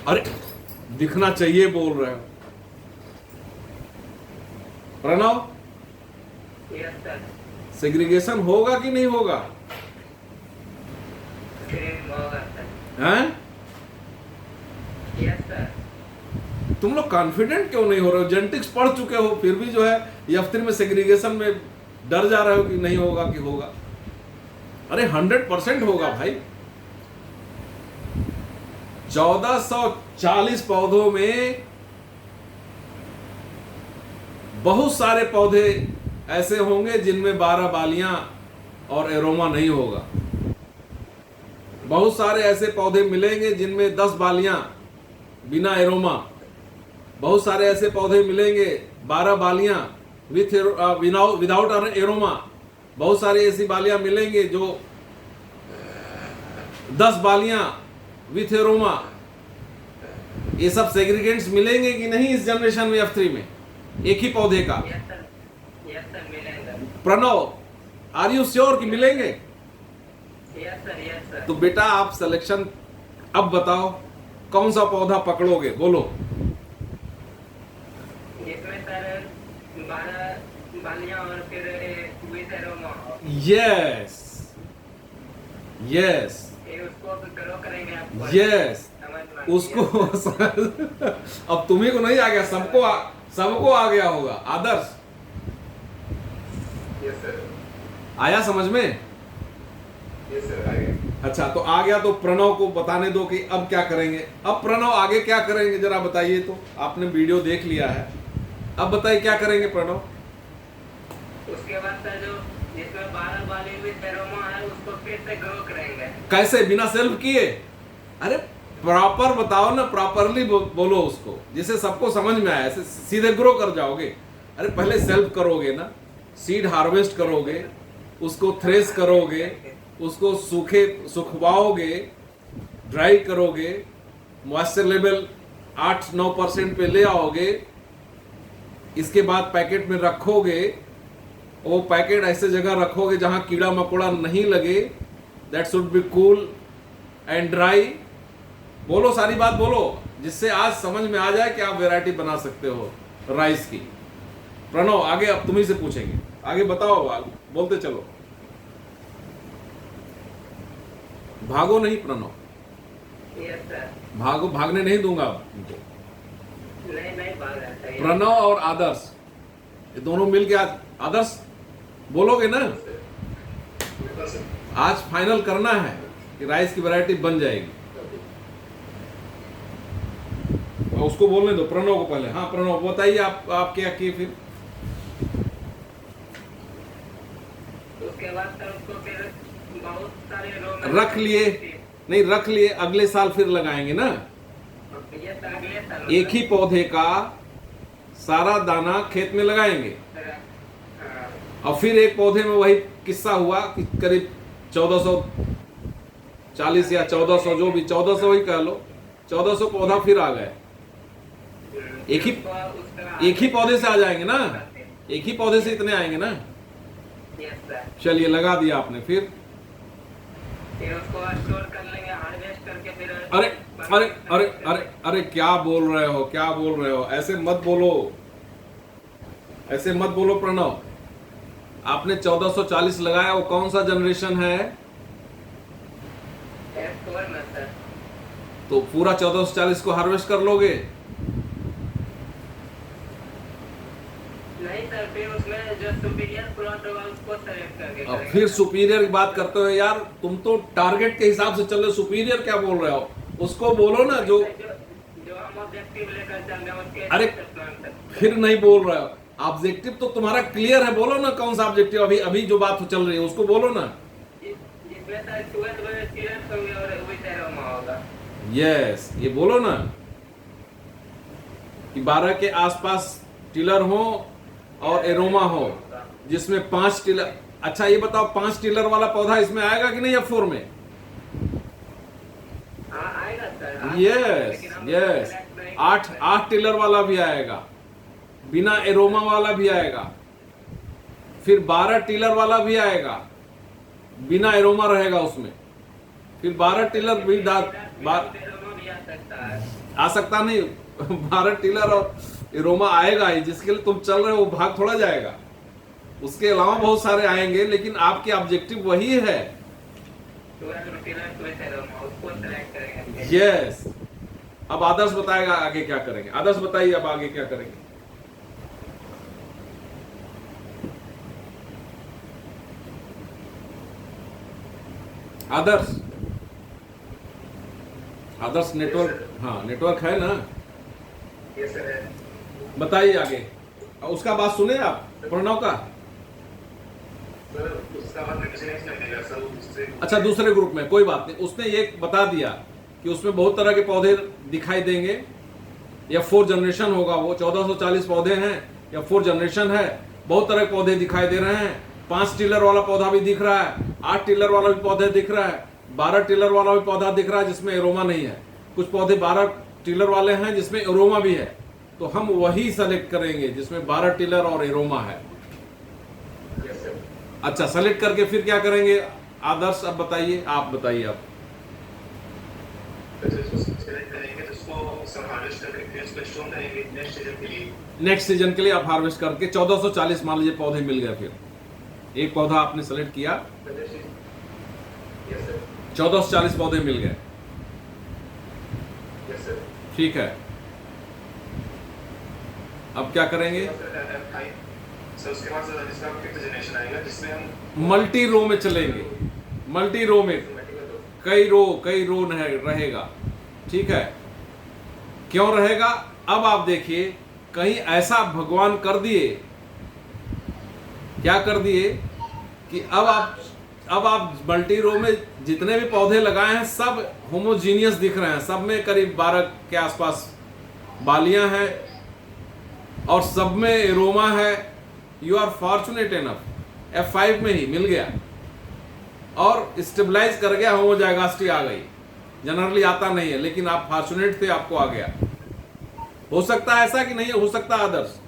अरे दिखना चाहिए बोल रहे हो प्रणव? यस सर सेग्रीगेशन होगा कि नहीं होगा? होगा सर हैं? यस सर तुम लोग कॉन्फिडेंट क्यों नहीं हो रहे हो? जेनेटिक्स पढ़ चुके हो, फिर भी जो है F3 में सेग्रीगेशन में डर जा रहे हो कि नहीं होगा कि होगा? अरे 100% होगा भाई। 1440 पौधों में बहुत सारे पौधे ऐसे होंगे जिनमें 12 बालियां और एरोमा नहीं होगा। बहुत सारे ऐसे पौधे मिलेंगे जिनमें 10 बालियां बिना एरोमा। बहुत सारे ऐसे पौधे मिलेंगे 12 बालियां विदाउट एरोमा। बहुत सारी ऐसी बालियां मिलेंगे जो 10 बालियां विथ एरोमा। ये सब सेग्रीगेंट्स मिलेंगे कि नहीं इस जनरेशन में F3 में एक ही पौधे का? यस सर मिलेंगे। प्रणव, आर यू श्योर कि मिलेंगे? यस सर तो बेटा आप सिलेक्शन अब बताओ, कौन सा पौधा पकड़ोगे? बोलो। जिसमें सर 12 बालियां और फिर विथ एरोमा। यस यस उसको ग्रो करेंगे आप। यस उसको अब तुम्ही को नहीं आ गया, सबको आ गया होगा। आदर्श यस सर, आया समझ में? यस सर, आगे। अच्छा तो आ गया, तो प्रणव को बताने दो कि अब क्या करेंगे। अब प्रणव आगे क्या करेंगे जरा बताइए। तो आपने वीडियो देख लिया है, अब बताइए क्या करेंगे प्रणव? उसके बाद सर जो जिसमें 12 बाली विथ एरोमा है उसको फिर से ग्रो करेंगे। कैसे? बिना सेल्फ किए? अरे प्रॉपर बताओ ना, प्रॉपरली बोलो उसको, जिससे सबको समझ में आए, ऐसे सीधे ग्रो कर जाओगे। अरे पहले सेल्फ करोगे ना, सीड हार्वेस्ट करोगे, उसको थ्रेस करोगे, उसको सुखवाओगे, ड्राई करोगे, मॉइस्चर लेवल 8-9% पे ले आओगे, इसके बाद पैकेट में रखोगे। वो पैकेट ऐसे जगह रखोगे जहां कीड़ा मकोड़ा नहीं लगे, that should be cool and dry. बोलो, सारी बात बोलो, जिससे आज समझ में आ जाए कि आप वैरायटी बना सकते हो राइस की। प्रणव आगे अब तुम्ही से पूछेंगे, आगे बताओ, बोलते चलो, भागो नहीं प्रणव, यस सर। भागो, भागने नहीं दूंगा तुमको। नहीं भाग रहा था। प्रणव और आदर्श, ये दोनों मिलके आज, आदर्श बोलोगे ना, आज फाइनल करना है कि राइस की वैरायटी बन जाएगी। उसको बोलने दो, प्रणव को पहले। हाँ प्रणव बताइए, आप क्या किए फिर? उसके बाद सर उसको फिर बहुत सारे रख लिए, नहीं रख लिए, अगले साल फिर लगाएंगे ना। ये सर अगले साल एक ही पौधे का सारा दाना खेत में लगाएंगे, और फिर एक पौधे में वही किस्सा हुआ कि करीब 1440 या 1400, जो भी 1400 ही कह लो, 1400 पौधा फिर आ गए। एक ही पौधे से आ जाएंगे ना, एक ही पौधे से इतने आएंगे ना। Yes sir. चलिए लगा दिया आपने, फिर उसको स्टोर कर लेंगे, हार्वेस्ट करके फिर। अरे अरे अरे अरे अरे क्या बोल रहे हो, क्या बोल रहे हो? ऐसे मत बोलो, ऐसे मत बोलो प्रणव। आपने 1440 लगाया, वो कौन सा जनरेशन है? F4 में सर। तो पूरा 1440 को हार्वेस्ट कर लोगे? नहीं सर, फिर उसमें जो सुपीरियर प्लॉट होगा उसको सेलेक्ट करके अब करेंगे। फिर सुपीरियर की बात करते हो यार, तुम तो टारगेट के हिसाब से चल रहे हो, सुपीरियर क्या बोल रहे हो? उसको बोलो ना जो हम ऑब्जेक्टिव लेकर चल रहे हैं उसके। अरे फिर नहीं बोल रहे हो। ऑब्जेक्टिव तो तुम्हारा क्लियर है, बोलो ना कौन सा ऑब्जेक्टिव अभी अभी जो बात चल रही है उसको बोलो ना। जिसमें सर 12 में स्टूडेंट्स होंगे और विद एरोमा होगा। यस, ये बोलो ना कि 12 के आसपास टिलर हो और एरोमा हो, जिसमें 5 टिलर। अच्छा ये बताओ, 5 टिलर वाला पौधा इसमें आएगा कि नहीं F4 में? हाँ आएगा सर। यस यस, 8 टिलर वाला भी आएगा, बिना एरोमा वाला भी आएगा, फिर 12 टिलर वाला भी आएगा, बिना एरोमा रहेगा उसमें, फिर 12 टिलर भी एरोमा भी आ सकता है। आ सकता नहीं 12 टिलर और एरोमा आएगा ही, जिसके लिए तुम चल रहे हो वो भाग थोड़ा जाएगा। उसके अलावा बहुत सारे आएंगे, लेकिन आपके ऑब्जेक्टिव वही है। 12 टिलर विद एरोमा, उसको सेलेक्ट करेंगे। यस, अब आदर्श बताएगा आगे क्या करेंगे। आदर्श बताइए अब आगे क्या करेंगे। आदर्श, आदर्श नेटवर्क, हाँ नेटवर्क है ना, यस सर। बताइए आगे। उसका बात सुने आप प्रणव का। सर उसका बाद नेक्स्ट लगेगा सर उससे। अच्छा दूसरे ग्रुप में कोई बात नहीं, उसने ये बता दिया कि उसमें बहुत तरह के पौधे दिखाई देंगे, या 4 जनरेशन होगा वो। 1440 पौधे हैं या 4 जनरेशन है, बहुत तरह के पौधे दिखाई दे रहे हैं। 5 टिलर वाला पौधा भी दिख रहा है, 8 टिलर वाला भी पौधे दिख रहा है, 12 टिलर वाला भी पौधा दिख रहा है जिसमें एरोमा नहीं है। कुछ पौधे 12 टिलर वाले हैं जिसमें एरोमा भी है, तो हम वही सेलेक्ट करेंगे जिसमें 12 टिलर और एरोमा है। Yes sir. अच्छा सेलेक्ट करके फिर क्या करेंगे आदर्श, अब बताइए, आप बताइए अब। तो इसको सेलेक्ट करेंगे, तो इसको सब हार्वेस्ट करके फिर इसको स्टोर करेंगे नेक्स्ट सीजन के लिए। नेक्स्ट सीजन के लिए आप हार्वेस्ट करके 1440 मान लीजिए पौधे मिल गए, फिर एक पौधा आपने सेलेक्ट किया, यस सर। 1440 पौधे मिल गए, यस सर। ठीक है। अब क्या करेंगे? सर उसके बाद सर इसका 5th जनरेशन आएगा जिसमें हम मल्टी रो में चलेंगे। मल्टी रो में कई रो रहेगा, ठीक है। क्यों रहेगा? अब आप देखिए, कहीं ऐसा भगवान कर दिए, क्या कर दिए कि अब अब आप मल्टी रो में जितने भी पौधे लगाए हैं सब होमोजीनियस दिख रहे हैं, सब में करीब 12 के आसपास बालियां हैं और सब में एरोमा है। You are fortunate enough, F5 में ही मिल गया और स्टेबलाइज कर गया, होमोजाइगोसिटी आ गई। जनरली आता नहीं है, लेकिन आप फॉर्चुनेट थे, आपको आ गया। हो सकता है ऐसा कि नहीं हो सकता आदर्श?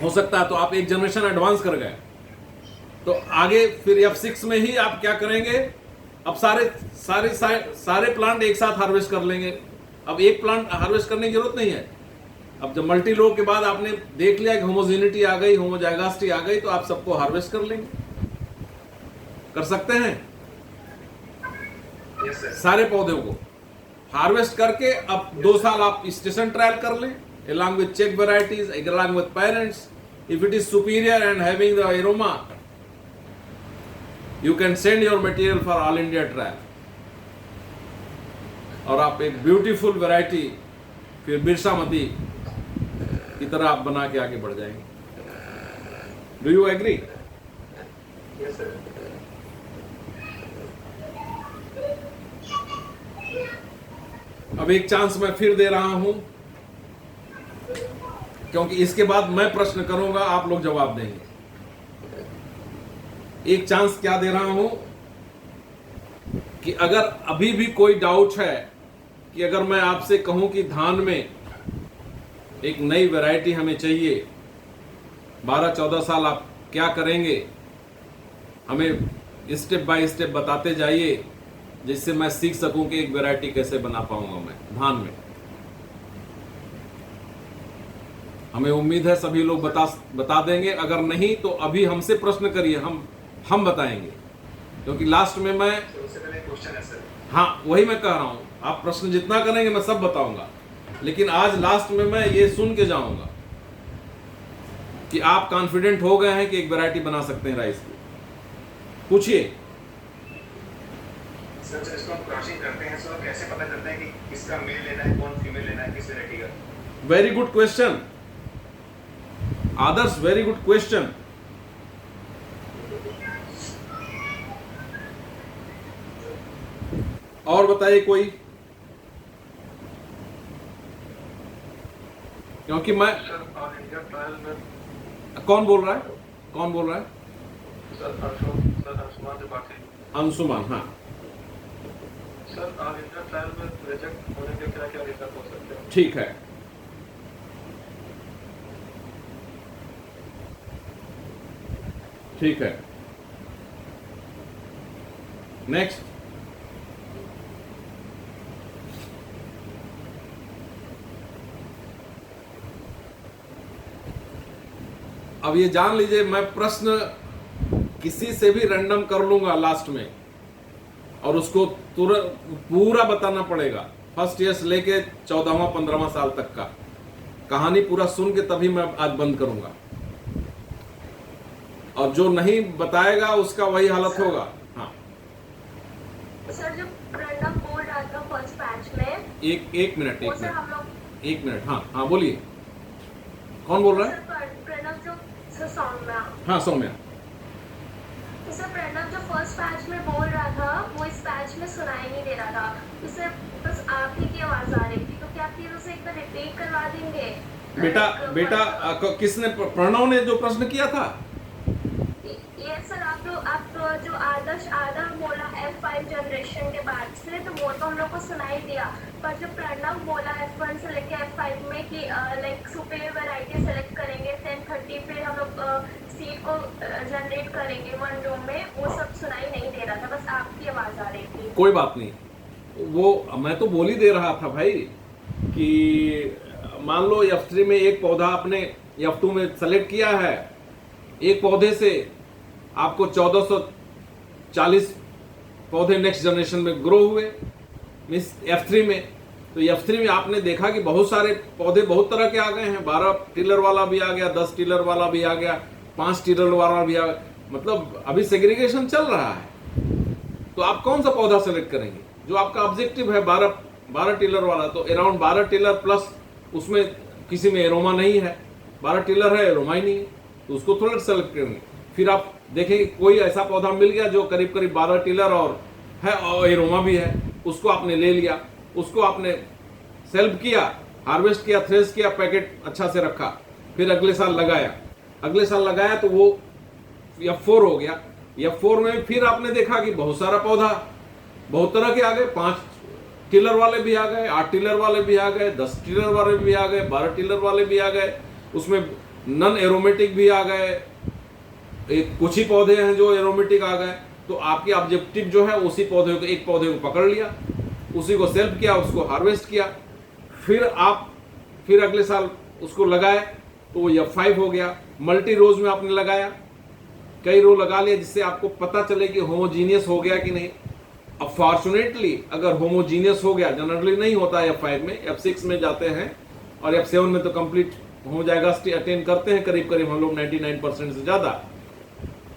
हो सकता है, तो आप एक जनरेशन एडवांस कर गए। तो आगे फिर F6 में ही आप क्या करेंगे? अब सारे प्लांट एक साथ हार्वेस्ट कर लेंगे। अब एक प्लांट हार्वेस्ट करने की जरूरत नहीं है। अब जब मल्टी रो के बाद आपने देख लिया कि होमोजेनिटी आ गई, होमोजाइगोसिटी आ गई, तो आप सबको हार्वेस्ट कर लेंगे। कर सकते हैं सारे पौधों को हार्वेस्ट करके। अब 2 साल आप स्टेशन ट्रायल कर लें along with check varieties, along with parents. If it is superior and having the aroma, you can send your material for all India trial. और आप एक ब्यूटीफुल वैरायटी फिर बिरसामती की तरह आप बना के आगे बढ़ जाएंगे। Do you agree? Yes, sir. अब एक चांस मैं फिर दे रहा हूं, क्योंकि इसके बाद मैं प्रश्न करूंगा, आप लोग जवाब देंगे। एक चांस क्या दे रहा हूं कि अगर अभी भी कोई डाउट है कि अगर मैं आपसे कहूं कि धान में एक नई वैरायटी हमें चाहिए, 12-14 साल आप क्या करेंगे, हमें स्टेप बाय स्टेप बताते जाइए, जिससे मैं सीख सकूं कि एक वैरायटी कैसे बना पाऊंगा मैं धान में। हमें उम्मीद है सभी लोग बता देंगे। अगर नहीं तो अभी हमसे प्रश्न करिए, हम बताएंगे, क्योंकि लास्ट में मैं उससे पहले क्वेश्चन है सर। हाँ वही मैं कह रहा हूं, आप प्रश्न जितना करेंगे मैं सब बताऊंगा, लेकिन आज लास्ट में मैं ये सुन के जाऊंगा कि आप कॉन्फिडेंट हो गए हैं कि एक वैरायटी बना सकते हैं राइस की। पूछिए सर, जब इसको हम क्रॉसिंग करते हैं तो कैसे पता करते हैं कि किसका मेल लेना है, कौन फीमेल लेना है, किस वैरायटी का? वेरी गुड क्वेश्चन आदर्श, वेरी गुड क्वेश्चन। और बताइए कोई, क्योंकि मैं सर ऑल इंडिया ट्रायल में कौन बोल रहा है? कौन बोल रहा है? सर अंशुमान त्रिपाठी। अंशुमान, हाँ। सर ऑल इंडिया ट्रायल में रिजेक्ट होने के क्या क्या रीजन हो सकते हैं? ठीक है, ठीक है। नेक्स्ट, अब ये जान लीजिए, मैं प्रश्न किसी से भी रैंडम कर लूंगा लास्ट में, और उसको तुरंत पूरा बताना पड़ेगा, फर्स्ट ईयर से लेके 14वां 15वां साल तक का कहानी पूरा सुन के तभी मैं आज बंद करूंगा। और जो नहीं बताएगा उसका वही हालत होगा। हाँ सर, जो प्रणव बोल रहा था फर्स्ट बैच में, एक मिनट वो सर हम लोग, एक मिनट। हाँ हाँ बोलिए, कौन बोल रहा है? सर प्रणव जो सर सौम्या, हाँ सौम्या। तो सर प्रणव जो फर्स्ट बैच में बोल रहा था वो इस बैच में सुनाई नहीं दे रहा था, तो सर बस आप ही की आवाज आ रही थी, तो क्या फिर उसे एक बार रिपीट करवा देंगे? बेटा किसने, प्रणव ने जो प्रश्न किया था? ये सर आप जो आदर्श बोला F5 जनरेशन के बाद से, तो वो तो हम लोग को सुनाई दिया, पर जो प्रणव बोला F1 से लेके F5 में कि लाइक सुपीरियर वैरायटी सेलेक्ट करेंगे 10-30, फिर हम लोग सीड को जनरेट करेंगे 1 रो में, वो सब सुनाई नहीं दे रहा था, बस आपकी आवाज आ रही थी। कोई बात नहीं, वो मैं तो बोल ही दे रहा था भाई कि मान लो F3 में एक पौधा आपने F2 में सेलेक्ट किया है, एक पौधे से आपको 1440 पौधे नेक्स्ट जनरेशन में ग्रो हुए मीन्स F3 में। तो F3 में आपने देखा कि बहुत सारे पौधे बहुत तरह के आ गए हैं, 12 टिलर वाला भी आ गया, 10 टिलर वाला भी आ गया, 5 टिलर वाला भी आ गया, मतलब अभी सेग्रीगेशन चल रहा है। तो आप कौन सा पौधा सेलेक्ट करेंगे? जो आपका ऑब्जेक्टिव है 12 टिलर वाला, तो अराउंड 12 टिलर प्लस उसमें किसी में एरोमा नहीं है, 12 टिलर है एरोमा ही नहीं है, तो उसको थोड़ा सेलेक्ट करेंगे। फिर आप देखेंगे कोई ऐसा पौधा मिल गया जो करीब करीब 12 टिलर और है और एरोमा भी है, उसको आपने ले लिया, उसको आपने सेल्फ किया, हार्वेस्ट किया, थ्रेश किया, पैकेट अच्छा से रखा, फिर अगले साल लगाया तो वो F4 हो गया। F4 में फिर आपने देखा कि बहुत सारा पौधा बहुत तरह के आ गए, 5 टिलर वाले भी आ गए, 8 टिलर वाले भी आ गए, 10 टिलर वाले भी आ गए, 12 टिलर वाले भी आ गए, उसमें नॉन एरोमेटिक भी आ गए, एक कुछ ही पौधे हैं जो एरोमेटिक आ गए। तो आपकी ऑब्जेक्टिव जो है उसी पौधे को, एक पौधे को पकड़ लिया, उसी को सेल्फ किया, उसको हार्वेस्ट किया, फिर अगले साल उसको लगाए तो वो F5 हो गया। मल्टी रोज में आपने लगाया, कई रो लगा लिया, जिससे आपको पता चले कि होमोजीनियस हो गया कि नहीं। अब फॉर्चुनेटली अगर होमोजीनियस हो गया, जनरली नहीं होता है F5 में, F6 में जाते हैं और F7 में तो कंप्लीट होमोजाइगोसिटी अटेन करते हैं करीब करीब हम लोग 99% से ज़्यादा।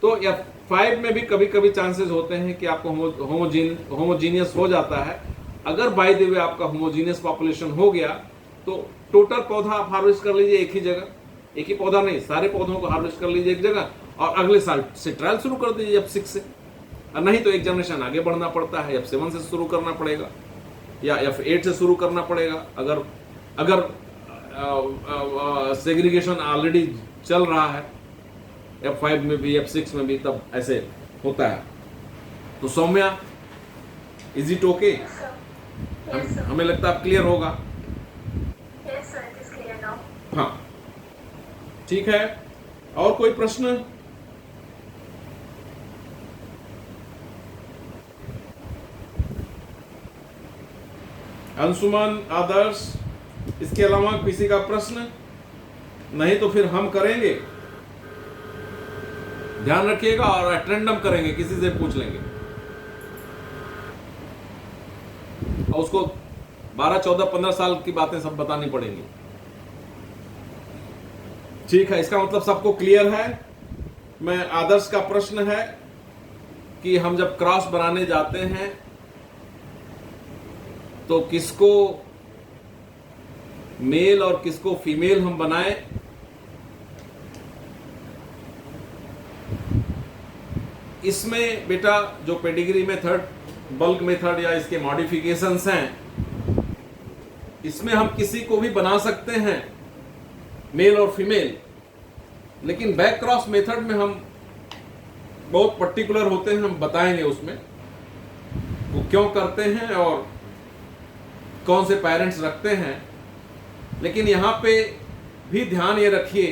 तो F5 में भी कभी कभी चांसेस होते हैं कि आपको होमोजीनियस हो जाता है। अगर बाय द वे आपका होमोजीनियस पॉपुलेशन हो गया तो टोटल पौधा आप हार्वेस्ट कर लीजिए एक ही जगह, एक ही पौधा नहीं, सारे पौधों को हार्वेस्ट कर लीजिए एक जगह और अगले साल से ट्रायल शुरू कर दीजिए F6 से। और नहीं तो एक जनरेशन आगे बढ़ना पड़ता है, F7 से शुरू करना पड़ेगा या F8 से शुरू करना पड़ेगा। अगर सेग्रीगेशन ऑलरेडी चल रहा है F5 में भी F6 में भी, तब ऐसे होता है। तो Saumya, is it okay? Yes, sir. हमें लगता है क्लियर होगा। Yes, sir. It is clear now. हाँ, ठीक है। और कोई प्रश्न? अंशुमन, आदर्श, इसके अलावा किसी का प्रश्न? नहीं तो फिर हम करेंगे, ध्यान रखिएगा, और एटेंडम करेंगे, किसी से पूछ लेंगे और उसको 12, 14, 15 साल की बातें सब बतानी पड़ेंगी। ठीक है, इसका मतलब सबको क्लियर है। मैं आदर्श का प्रश्न है कि हम जब क्रॉस बनाने जाते हैं तो किसको मेल और किसको फीमेल हम बनाएं। इसमें बेटा जो पेडिग्री मेथड, बल्क मेथड या इसके मॉडिफिकेशंस हैं, इसमें हम किसी को भी बना सकते हैं मेल और फीमेल, लेकिन बैक क्रॉस मेथड में हम बहुत पर्टिकुलर होते हैं, हम बताएंगे उसमें वो क्यों करते हैं और कौन से पेरेंट्स रखते हैं। लेकिन यहाँ पे भी ध्यान ये रखिए